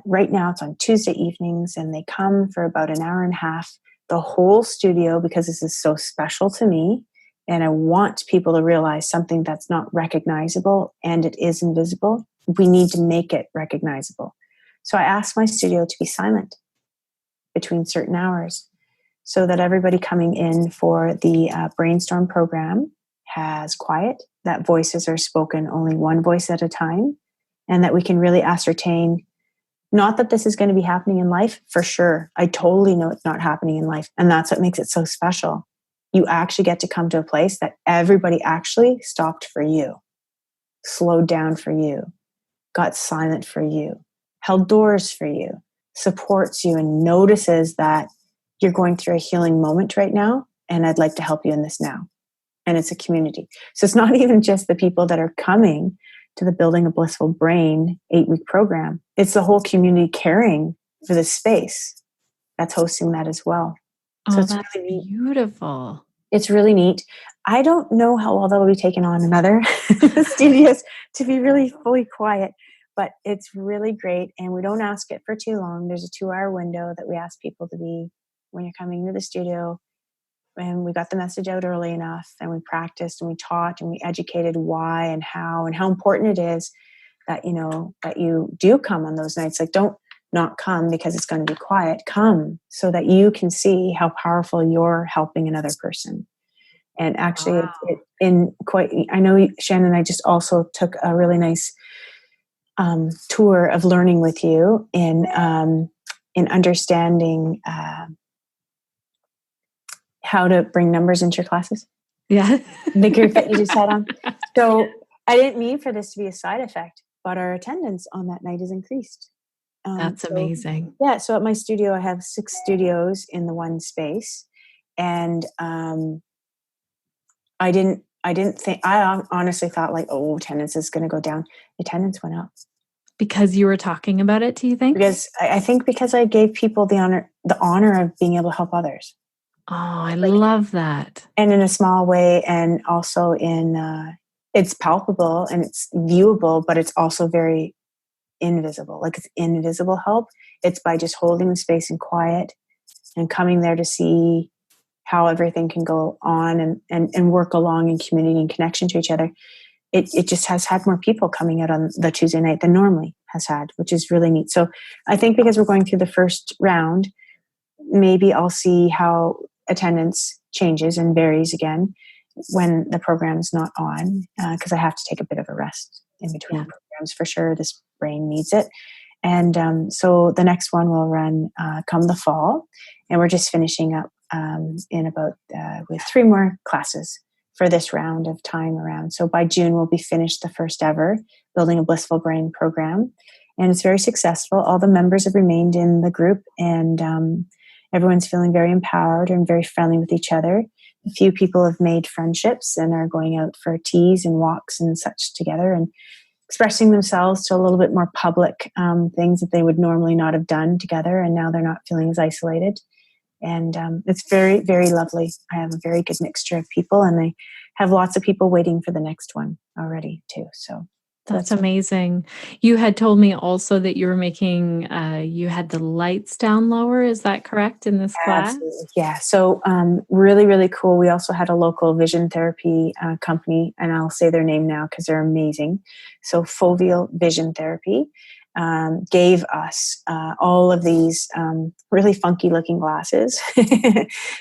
Right now it's on Tuesday evenings, and they come for about an hour and a half. The whole studio, because this is so special to me, and I want people to realize something that's not recognizable and it is invisible. We need to make it recognizable. So I asked my studio to be silent between certain hours so that everybody coming in for the Brainstorm program has quiet, that voices are spoken only one voice at a time, and that we can really ascertain, not that this is going to be happening in life, for sure. I totally know it's not happening in life. And that's what makes it so special. You actually get to come to a place that everybody actually stopped for you, slowed down for you, got silent for you, held doors for you, supports you, and notices that you're going through a healing moment right now, and I'd like to help you in this now. And it's a community. So it's not even just the people that are coming to the Building a Blissful Brain 8-week program. It's the whole community caring for this space that's hosting that as well. So it's that's really beautiful. It's really neat. I don't know how well that'll be taken on in other studios, to be really fully quiet, but it's really great. And we don't ask it for too long. There's a 2-hour window that we ask people to be when you're coming to the studio. And we got the message out early enough, and we practiced and we taught and we educated why and how important it is that, that you do come on those nights. Like, don't not come because it's going to be quiet. Come so that you can see how powerful you're helping another person. And actually, I know Shannon and I just also took a really nice tour of learning with you in understanding how to bring numbers into your classes. Yeah. The group that you just had on. So I didn't mean for this to be a side effect, but our attendance on that night is increased. That's amazing. Yeah. So at my studio, I have 6 studios in the one space. And I honestly thought attendance is going to go down. Attendance went up. Because you were talking about it, do you think? Because I think because I gave people the honor of being able to help others. Oh, I love that. And in a small way, and also in, it's palpable and it's viewable, but it's also very invisible. Like, it's invisible help. It's by just holding the space in quiet and coming there to see how everything can go on and work along in community and connection to each other. it just has had more people coming out on the Tuesday night than normally has had, which is really neat. So I think because we're going through the first round, maybe I'll see how attendance changes and varies again when the program's not on, because I have to take a bit of a rest in between programs for sure. This brain needs it. And so the next one will run come the fall, and we're just finishing up in about with 3 more classes for this round of time around. So by June, we'll be finished the first ever Building a Blissful Brain program. And it's very successful. All the members have remained in the group, and everyone's feeling very empowered and very friendly with each other. A few people have made friendships and are going out for teas and walks and such together, and expressing themselves to a little bit more public things that they would normally not have done together. And now they're not feeling as isolated. And it's very, very lovely. I have a very good mixture of people, and I have lots of people waiting for the next one already too. So that's amazing. You had told me also that you were making, you had the lights down lower. Is that correct in this class? Absolutely. Yeah. So really, really cool. We also had a local vision therapy company, and I'll say their name now because they're amazing. So Foveal Vision Therapy gave us all of these really funky looking glasses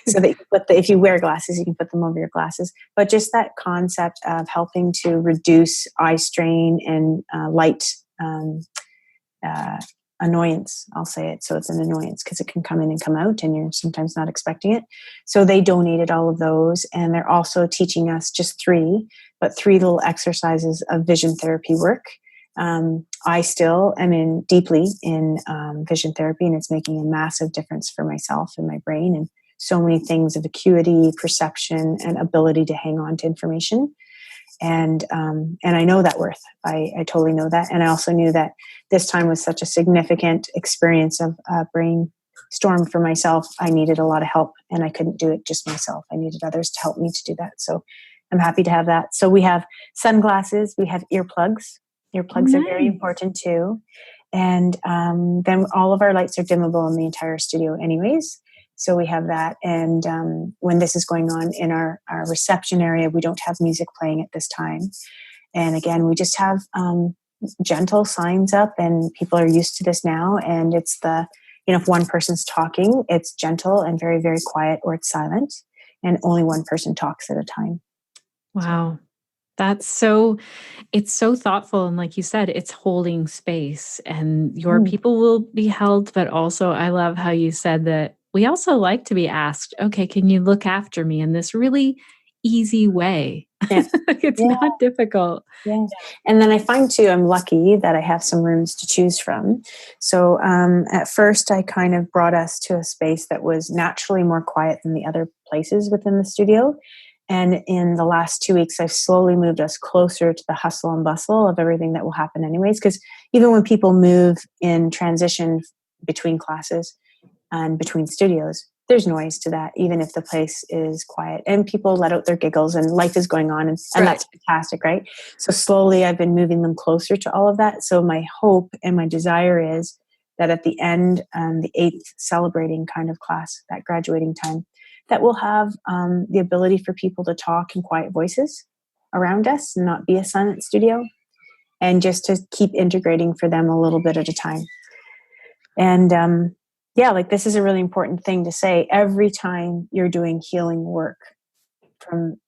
so that you put if you wear glasses, you can put them over your glasses. But just that concept of helping to reduce eye strain and light annoyance, I'll say it. So it's an annoyance because it can come in and come out and you're sometimes not expecting it. So they donated all of those, and they're also teaching us just 3 little exercises of vision therapy work. I still am deeply in vision therapy, and it's making a massive difference for myself and my brain, and so many things of acuity, perception, and ability to hang on to information. And I know that worth. I totally know that. And I also knew that this time was such a significant experience of brainstorm for myself. I needed a lot of help, and I couldn't do it just myself. I needed others to help me to do that. So I'm happy to have that. So we have sunglasses, we have earplugs. Earplugs are very important too. And then all of our lights are dimmable in the entire studio anyways. So we have that. And when this is going on in our reception area, we don't have music playing at this time. And again, we just have gentle signs up, and people are used to this now. And it's if one person's talking, it's gentle and very, very quiet, or it's silent, and only one person talks at a time. Wow. It's so thoughtful. And like you said, it's holding space, and your people will be held. But also, I love how you said that we also like to be asked, okay, can you look after me in this really easy way? Yeah. It's not difficult. Yeah. And then I find too, I'm lucky that I have some rooms to choose from. So at first I kind of brought us to a space that was naturally more quiet than the other places within the studio. And in the last 2 weeks, I've slowly moved us closer to the hustle and bustle of everything that will happen anyways. Because even when people move in transition between classes and between studios, there's noise to that, even if the place is quiet. And people let out their giggles, and life is going on. And that's fantastic, right? So slowly I've been moving them closer to all of that. So my hope and my desire is that at the end, the 8th celebrating kind of class, that graduating time, that we'll have the ability for people to talk in quiet voices around us and not be a silent studio, and just to keep integrating for them a little bit at a time. And this is a really important thing to say. Every time you're doing healing work from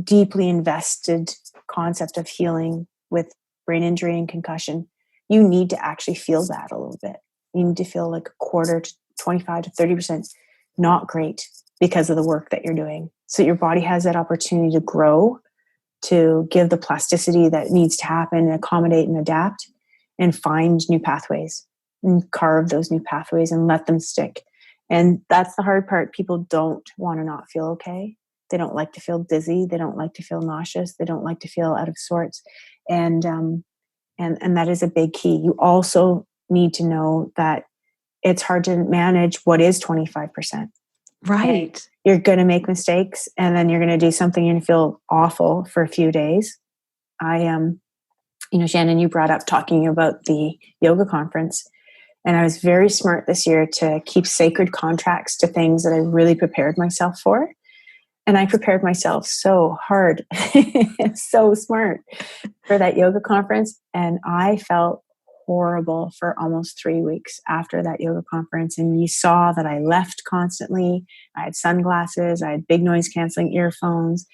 deeply invested concept of healing with brain injury and concussion, you need to actually feel that a little bit. You need to feel like a quarter to 25 to 30% not great because of the work that you're doing. So your body has that opportunity to grow, to give the plasticity that needs to happen, and accommodate and adapt, and find new pathways and carve those new pathways and let them stick. And that's the hard part. People don't want to not feel okay. They don't like to feel dizzy. They don't like to feel nauseous. They don't like to feel out of sorts. And that is a big key. You also need to know that it's hard to manage what is 25%. Right. And you're going to make mistakes, and then you're going to do something and feel awful for a few days. Shannon, you brought up talking about the yoga conference, and I was very smart this year to keep sacred contracts to things that I really prepared myself for. And I prepared myself so hard, so smart for that yoga conference. And I felt horrible for almost 3 weeks after that yoga conference. And you saw that I left constantly. I had sunglasses, I had big noise canceling earphones.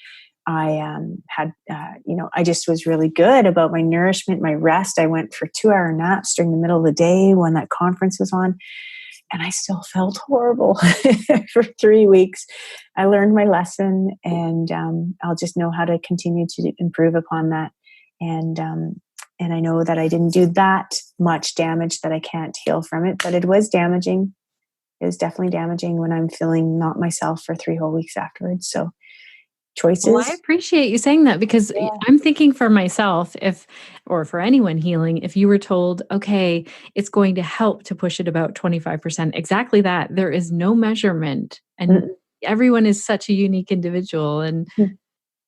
I I just was really good about my nourishment, my rest. I went for 2-hour naps during the middle of the day when that conference was on. And I still felt horrible for 3 weeks. I learned my lesson, and I'll just know how to continue to improve upon that. And I know that I didn't do that much damage that I can't heal from it, but it was damaging. It was definitely damaging when I'm feeling not myself for 3 whole weeks afterwards. So Well, I choices. appreciate you saying that because Yeah. I'm thinking for myself, or for anyone healing, if you were told, okay, it's going to help to push it about 25%, exactly that. There is no measurement, and Mm-mm. everyone is such a unique individual. And Mm.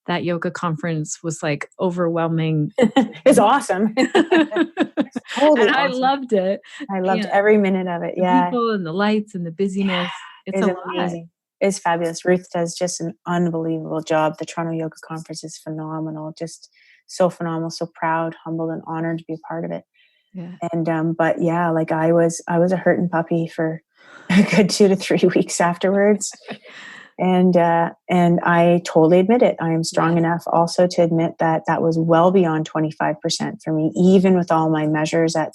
that yoga conference was like overwhelming. It's awesome. And Totally I awesome. loved it. I loved And every minute of it. the Yeah. people and the lights and the Yeah. busyness, it's It's a lot. amazing. It's fabulous. Ruth does just an unbelievable job. The Toronto Yoga Conference is phenomenal. Just so phenomenal. So proud, humbled, and honored to be a part of it. Yeah. And but yeah, like I was a hurting puppy for a good 2 to 3 weeks afterwards. And I totally admit it. I am strong Yes. enough also to admit that that was well beyond 25% for me, even with all my measures at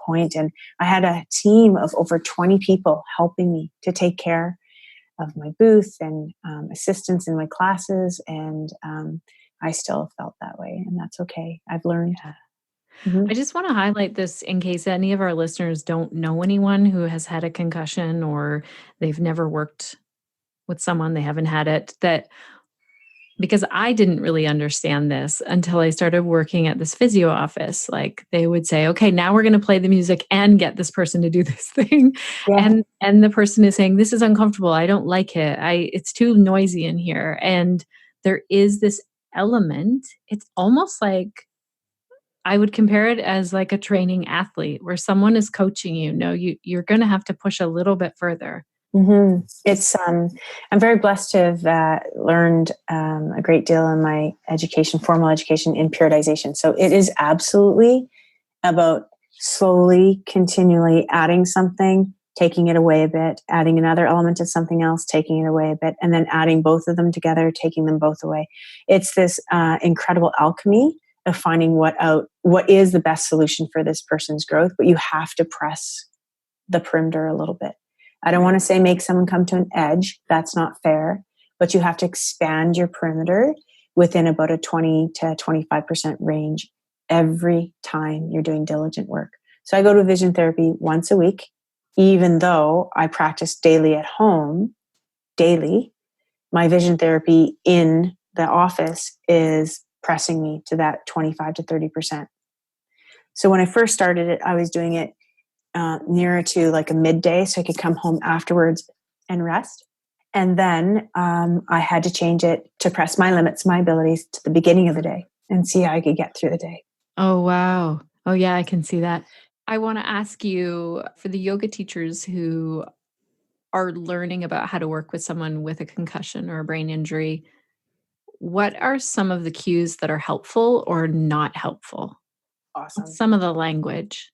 point. And I had a team of over 20 people helping me to take care of my booth and assistance in my classes. And I still felt that way, and that's okay. I've learned. Yeah. Mhm. I just want to highlight this in case any of our listeners don't know anyone who has had a concussion, or they've never worked with someone, they haven't had it, that because I didn't really understand this until I started working at this physio office. Like they would say, okay, now we're going to play the music and get this person to do this thing. Yeah. And the person is saying, this is uncomfortable. I don't like it. It's too noisy in here. And there is this element. It's almost like I would compare it as like a training athlete where someone is coaching you. No, you're going to have to push a little bit further. It's I'm very blessed to have learned a great deal in my education, formal education, in periodization. So it is absolutely about slowly, continually adding something, taking it away a bit, adding another element of something else, taking it away a bit, and then adding both of them together, taking them both away. It's this incredible alchemy of finding what is the best solution for this person's growth, but you have to press the perimeter a little bit. I don't want to say make someone come to an edge. That's not fair. But you have to expand your perimeter within about a 20 to 25% range every time you're doing diligent work. So I go to vision therapy once a week, even though I practice daily at home, daily. My vision therapy in the office is pressing me to that 25 to 30%. So when I first started it, I was doing it nearer to like a midday so I could come home afterwards and rest. And then I had to change it to press my limits, my abilities to the beginning of the day and see how I could get through the day. Oh, wow. Oh, yeah, I can see that. I want to ask you, for the yoga teachers who are learning about how to work with someone with a concussion or a brain injury, what are some of the cues that are helpful or not helpful? What's Awesome. some of the language?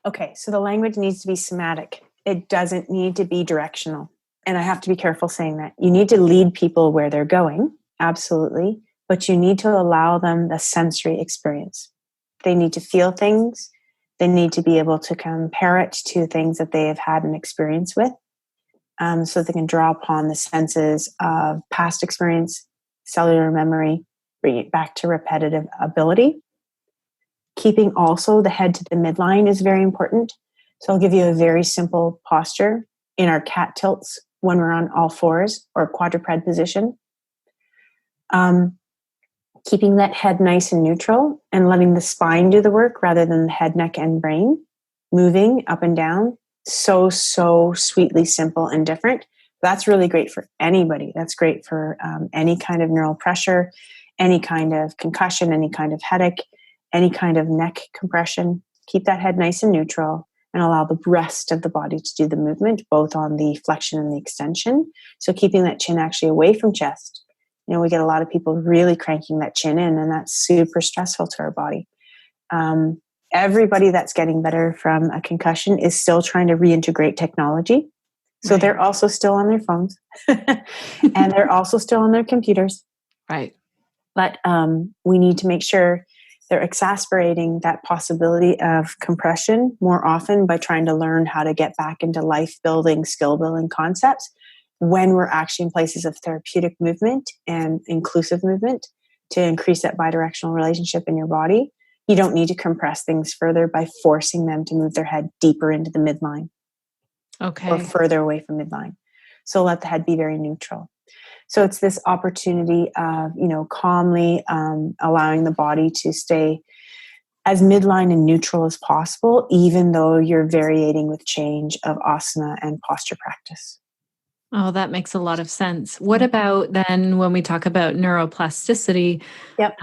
Okay, so the language needs to be somatic. It doesn't need to be directional. And I have to be careful saying that. You need to lead people where they're going, absolutely, but you need to allow them the sensory experience. They need to feel things. They need to be able to compare it to things that they have had an experience with, so they can draw upon the senses of past experience, cellular memory, bring it back to repetitive ability. Keeping also the head to the midline is very important. So I'll give you a very simple posture in our cat tilts when we're on all fours or quadruped position. Keeping that head nice and neutral and letting the spine do the work rather than the head, neck, and brain. Moving up and down. So sweetly simple and different. That's really great for anybody. That's great for any kind of neural pressure, any kind of concussion, any kind of headache, any kind of neck compression. Keep that head nice and neutral. and allow the rest of the body to do the movement, both on the flexion and the extension. So keeping that chin actually away from chest. We get a lot of people really cranking that chin in, and that's super stressful to our body. Everybody that's getting better from a concussion is still trying to reintegrate technology. So Right. they're also still on their phones and they're also still on their computers. Right. But we need to make sure they're exasperating that possibility of compression more often by trying to learn how to get back into life building, skill building concepts when we're actually in places of therapeutic movement and inclusive movement to increase that bidirectional relationship in your body. You don't need to compress things further by forcing them to move their head deeper into the midline or further away from midline. So let the head be very neutral. So it's this opportunity of, calmly allowing the body to stay as midline and neutral as possible, even though you're variating with change of asana and posture practice. Oh, that makes a lot of sense. What about then when we talk about neuroplasticity, Yep.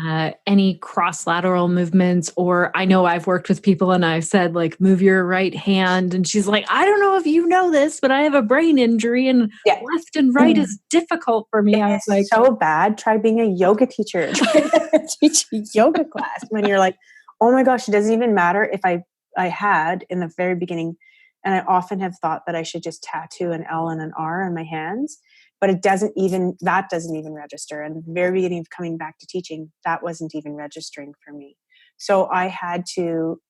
any cross-lateral movements? Or I know I've worked with people and I've said, like, move your right hand. And she's like, I don't know if you know this, but I have a brain injury and left and right is difficult for me. I was like, so bad. Try being a yoga teacher. Try to teach a yoga class when you're like, oh my gosh, it doesn't even matter if I had in the very beginning. And I often have thought that I should just tattoo an L and an R on my hands, but that doesn't even register. And the very beginning of coming back to teaching, that wasn't even registering for me. So I had to,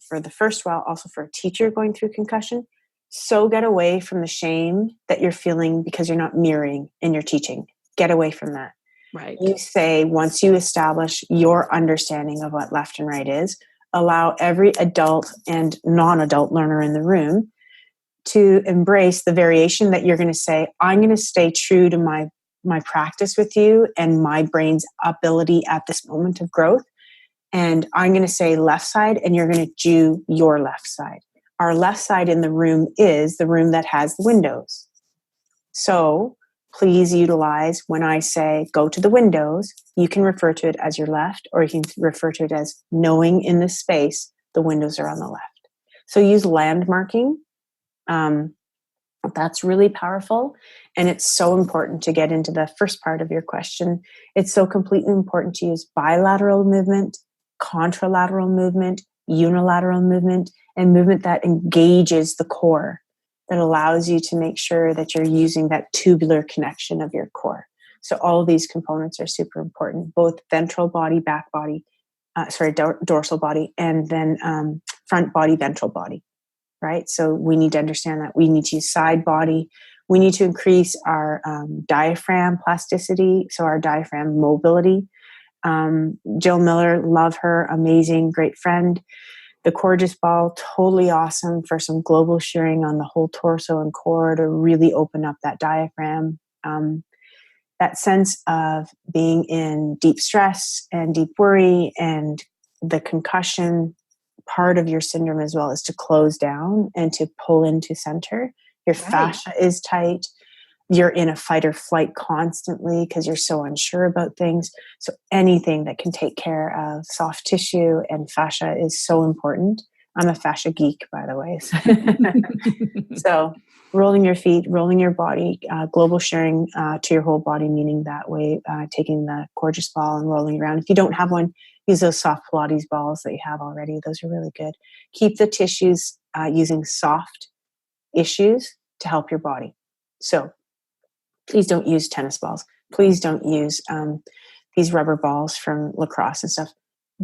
for the first while, also for a teacher going through concussion, so get away from the shame that you're feeling because you're not mirroring in your teaching. Get away from that. Right. You say, once you establish your understanding of what left and right is, allow every adult and non-adult learner in the room to embrace the variation that you're going to say, I'm going to stay true to my practice with you and my brain's ability at this moment of growth. And I'm going to say left side, and you're going to do your left side. Our left side in the room is the room that has the windows. So please utilize when I say go to the windows, you can refer to it as your left, or you can refer to it as knowing in this space, the windows are on the left. So use landmarking. That's really powerful. And it's so important to get into the first part of your question. It's so completely important to use bilateral movement, contralateral movement, unilateral movement, and movement that engages the core, that allows you to make sure that you're using that tubular connection of your core. So all of these components are super important, both ventral body, back body, dorsal body, and then front body, ventral body, right? So we need to understand that we need to use side body. We need to increase our diaphragm plasticity, so our diaphragm mobility. Jill Miller, love her, amazing, great friend. The Gorgeous Ball, totally awesome for some global shearing on the whole torso and core to really open up that diaphragm. That sense of being in deep stress and deep worry, and the concussion part of your syndrome as well is to close down and to pull into center. Your fascia is tight. You're in a fight or flight constantly because you're so unsure about things. So anything that can take care of soft tissue and fascia is so important. I'm a fascia geek, by the way. So rolling your feet, rolling your body, global sharing to your whole body, meaning that way, taking the Gorgeous Ball and rolling around. If you don't have one, use those soft Pilates balls that you have already. Those are really good. Keep the tissues using soft issues to help your body. So please don't use tennis balls. Please don't use these rubber balls from lacrosse and stuff.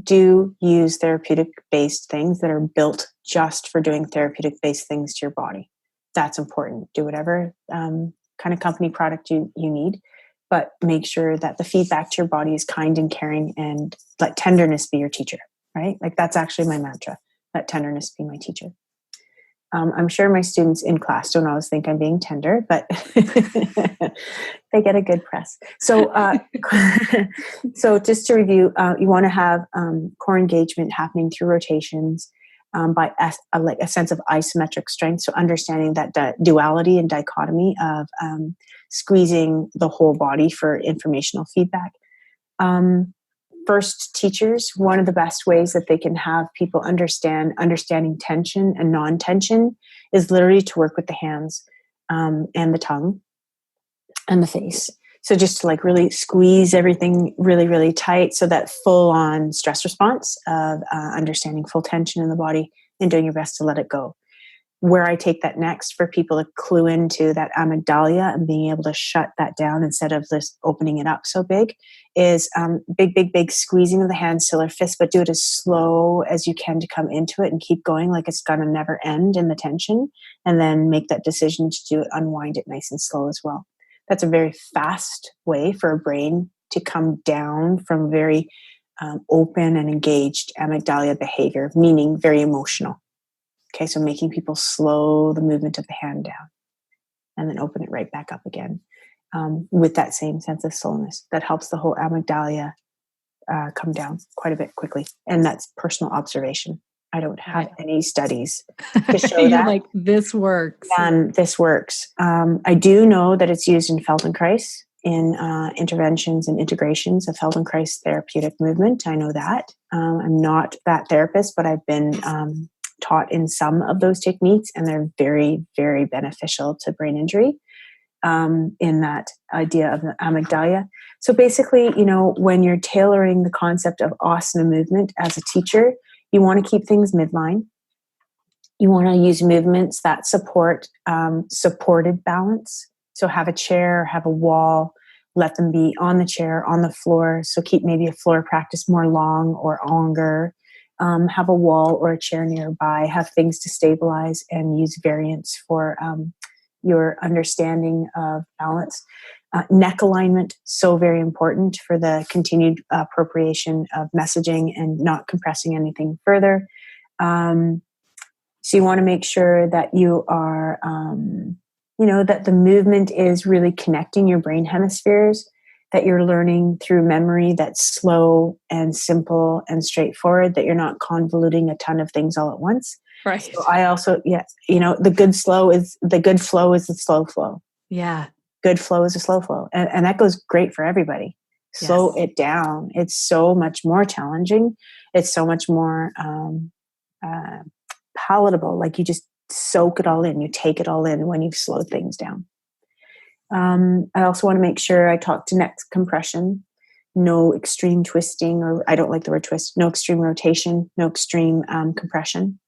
Do use therapeutic-based things that are built just for doing therapeutic-based things to your body. That's important. Do whatever kind of company product you need, but make sure that the feedback to your body is kind and caring, and let tenderness be your teacher, right? Like that's actually my mantra. Let tenderness be my teacher. I'm sure my students in class don't always think I'm being tender, but they get a good press. So, so just to review, you want to have core engagement happening through rotations by like a sense of isometric strength. So understanding that duality and dichotomy of squeezing the whole body for informational feedback. first teachers, one of the best ways that they can have people understanding tension and non-tension is literally to work with the hands and the tongue and the face. So just to like really squeeze everything really, really tight, so that full-on stress response of understanding full tension in the body and doing your best to let it go. Where I take that next for people to clue into that amygdala and being able to shut that down instead of this opening it up so big is big squeezing of the hands till their fist, but do it as slow as you can to come into it and keep going like it's going to never end in the tension, and then make that decision to do it, unwind it nice and slow as well. That's a very fast way for a brain to come down from very open and engaged amygdala behavior, meaning very emotional. Okay, so making people slow the movement of the hand down and then open it right back up again with that same sense of slowness. That helps the whole amygdala come down quite a bit quickly. And that's personal observation. I don't have any studies to show You're that. like, this works. This works. I do know that it's used in Feldenkrais, in interventions and integrations of Feldenkrais therapeutic movement. I know that. I'm not that therapist, but I've been taught in some of those techniques, and they're very, very beneficial to brain injury in that idea of the amygdala. So basically, when you're tailoring the concept of asana movement as a teacher, you want to keep things midline. You want to use movements that support supported balance. So have a chair, have a wall, let them be on the chair, on the floor. So keep maybe a floor practice more long or longer. Have a wall or a chair nearby, have things to stabilize, and use variants for your understanding of balance. Neck alignment, so very important for the continued appropriation of messaging and not compressing anything further. So you want to make sure that you are, that the movement is really connecting your brain hemispheres, that you're learning through memory that's slow and simple and straightforward, that you're not convoluting a ton of things all at once. Right. So I also, the good flow is the slow flow. Yeah. Good flow is a slow flow. And that goes great for everybody. Slow it down. It's so much more challenging. It's so much more palatable. Like you just soak it all in. You take it all in when you've slowed things down. I also want to make sure I talk to neck compression, no extreme twisting, or I don't like the word twist, no extreme rotation, no extreme compression,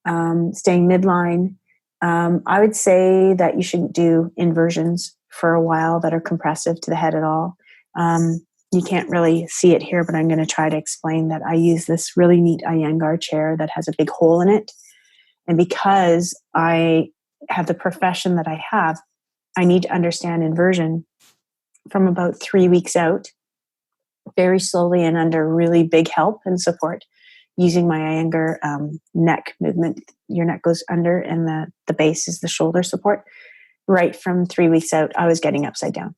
staying midline. I would say that you shouldn't do inversions for a while that are compressive to the head at all. You can't really see it here, but I'm going to try to explain that I use this really neat Iyengar chair that has a big hole in it. And because I have the profession that I have, I need to understand inversion from about 3 weeks out, very slowly and under really big help and support, using my Iyengar neck movement. Your neck goes under and the base is the shoulder support. Right from 3 weeks out, I was getting upside down.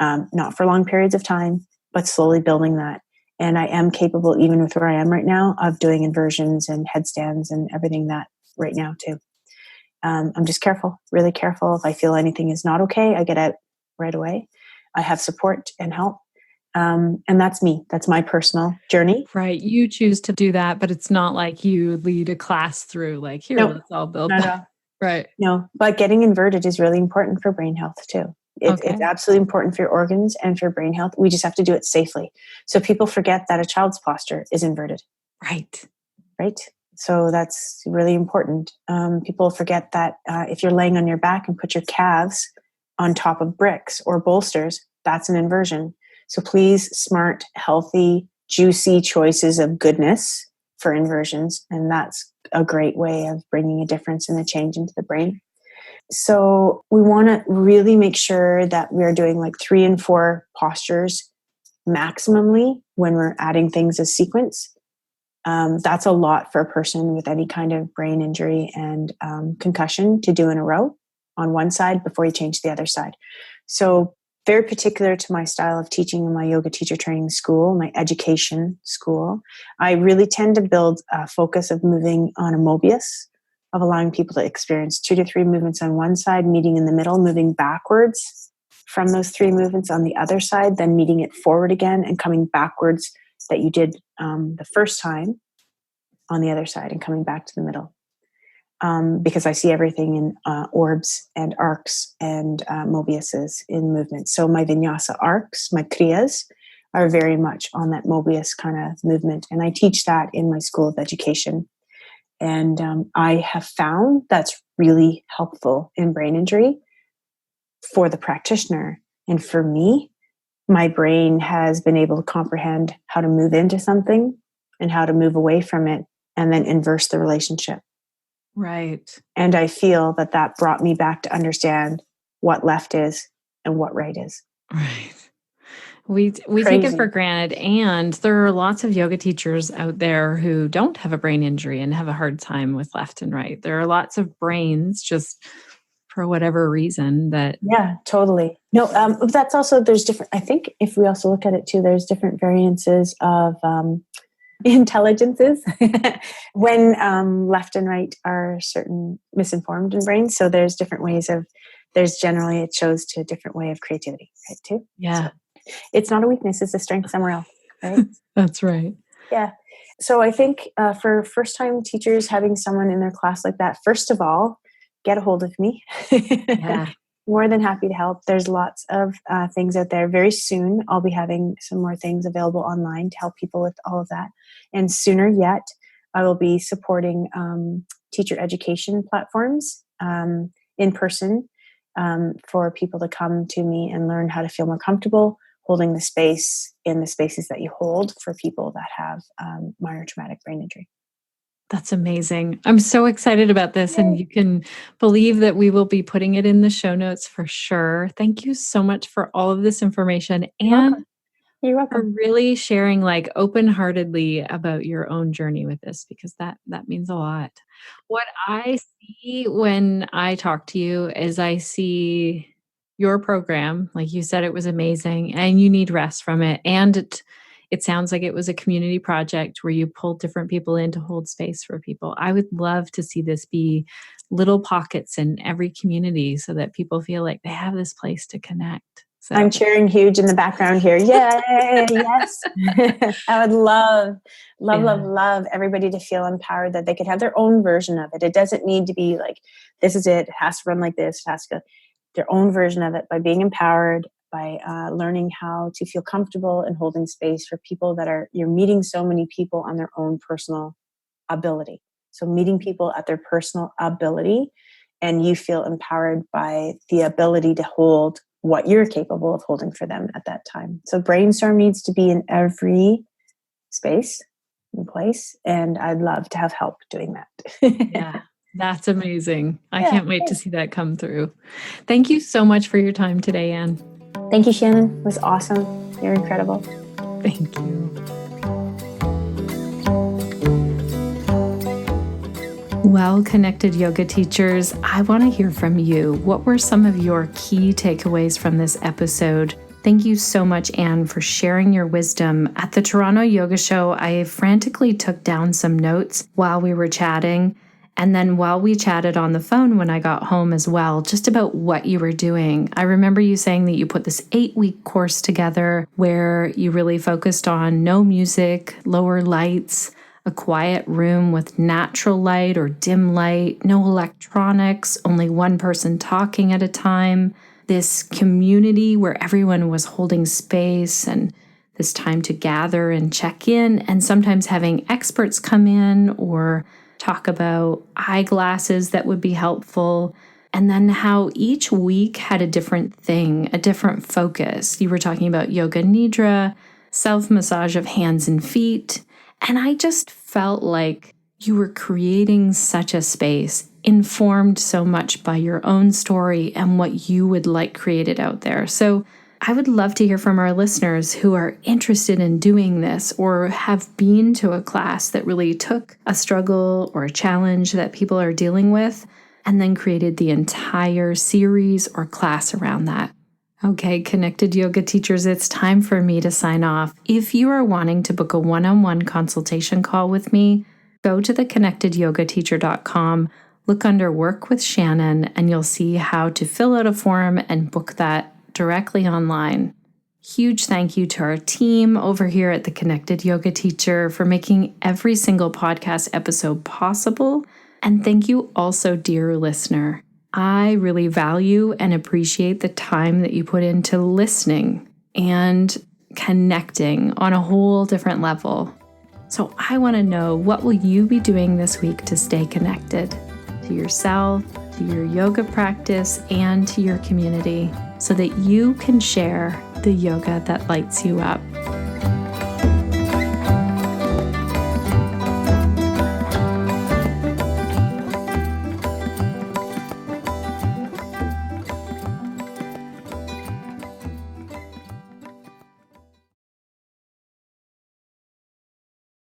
Not for long periods of time, but slowly building that. And I am capable, even with where I am right now, of doing inversions and headstands and everything that right now too. I'm just careful, really careful. If I feel anything is not okay, I get out right away. I have support and help. And that's me. That's my personal journey. Right. You choose to do that, but it's not like you lead a class through like, here, let's all build that. Right. No, but getting inverted is really important for brain health too. It's absolutely important for your organs and for your brain health. We just have to do it safely. So people forget that a child's posture is inverted. Right. Right. So that's really important. People forget that if you're laying on your back and put your calves on top of bricks or bolsters, that's an inversion. So please, smart, healthy, juicy choices of goodness for inversions. And that's a great way of bringing a difference and a change into the brain. So we want to really make sure that we're doing like 3 and 4 postures maximally when we're adding things as sequence. That's a lot for a person with any kind of brain injury and concussion to do in a row on one side before you change the other side. So very particular to my style of teaching in my yoga teacher training school, my education school, I really tend to build a focus of moving on a Mobius, of allowing people to experience 2 to 3 movements on one side, meeting in the middle, moving backwards from those 3 movements on the other side, then meeting it forward again and coming backwards that you did the first time on the other side and coming back to the middle. Because I see everything in orbs and arcs and Mobiuses in movement. So my vinyasa arcs, my kriyas, are very much on that Mobius kind of movement. And I teach that in my School of Education. And I have found that's really helpful in brain injury for the practitioner. And for me, my brain has been able to comprehend how to move into something and how to move away from it and then inverse the relationship. Right. And I feel that brought me back to understand what left is and what right is. Right. We take it for granted. And there are lots of yoga teachers out there who don't have a brain injury and have a hard time with left and right. There are lots of brains just for whatever reason that. Yeah, totally. No, that's also, there's different, I think if we also look at it too, there's different variances of intelligences when left and right are certain misinformed in brains. So there's different ways there's generally, it shows to a different way of creativity, right, too? Yeah. So it's not a weakness, it's a strength somewhere else, right? That's right. Yeah. So I think for first-time teachers, having someone in their class like that, first of all, get a hold of me. Yeah. More than happy to help. There's lots of things out there. Very soon, I'll be having some more things available online to help people with all of that. And sooner yet, I will be supporting teacher education platforms in person for people to come to me and learn how to feel more comfortable holding the space in the spaces that you hold for people that have minor traumatic brain injury. That's amazing. I'm so excited about this. Yay. And you can believe that we will be putting it in the show notes for sure. Thank you so much for all of this information and You're for welcome. really sharing open-heartedly about your own journey with this, because that means a lot. What I see when I talk to you is I see your program. Like you said, it was amazing and you need rest from it. And it sounds like it was a community project where you pulled different people in to hold space for people. I would love to see this be little pockets in every community so that people feel like they have this place to connect. So. I'm cheering huge in the background here. Yay, yes. I would love everybody to feel empowered that they could have their own version of it. It doesn't need to be like, this is it has to run like this, it has to go. Their own version of it by being empowered, by learning how to feel comfortable and holding space for people you're meeting so many people on their own personal ability. So meeting people at their personal ability, and you feel empowered by the ability to hold what you're capable of holding for them at that time. So Brainstorm needs to be in every space and place, and I'd love to have help doing that. Yeah. That's amazing. I can't wait to see that come through. Thank you so much for your time today, Ann. Thank you, Shannon. It was awesome. You're incredible. Thank you. Well, connected yoga teachers, I want to hear from you. What were some of your key takeaways from this episode? Thank you so much, Ann, for sharing your wisdom. At the Toronto Yoga Show, I frantically took down some notes while we were chatting. And then while we chatted on the phone when I got home as well, just about what you were doing. I remember you saying that you put this 8-week course together where you really focused on no music, lower lights, a quiet room with natural light or dim light, no electronics, only one person talking at a time, this community where everyone was holding space and this time to gather and check in, and sometimes having experts come in or talk about eyeglasses that would be helpful, and then how each week had a different thing, a different focus. You were talking about yoga nidra, self-massage of hands and feet, and I just felt like you were creating such a space, informed so much by your own story and what you would like created out there. So I would love to hear from our listeners who are interested in doing this or have been to a class that really took a struggle or a challenge that people are dealing with and then created the entire series or class around that. Okay, connected yoga teachers, it's time for me to sign off. If you are wanting to book a one-on-one consultation call with me, go to theconnectedyogateacher.com, look under Work with Shannon, and you'll see how to fill out a form and book that directly online. Huge thank you to our team over here at the Connected Yoga Teacher for making every single podcast episode possible. And thank you also, dear listener. I really value and appreciate the time that you put into listening and connecting on a whole different level. So I want to know, what will you be doing this week to stay connected to yourself, to your yoga practice, and to your community so that you can share the yoga that lights you up?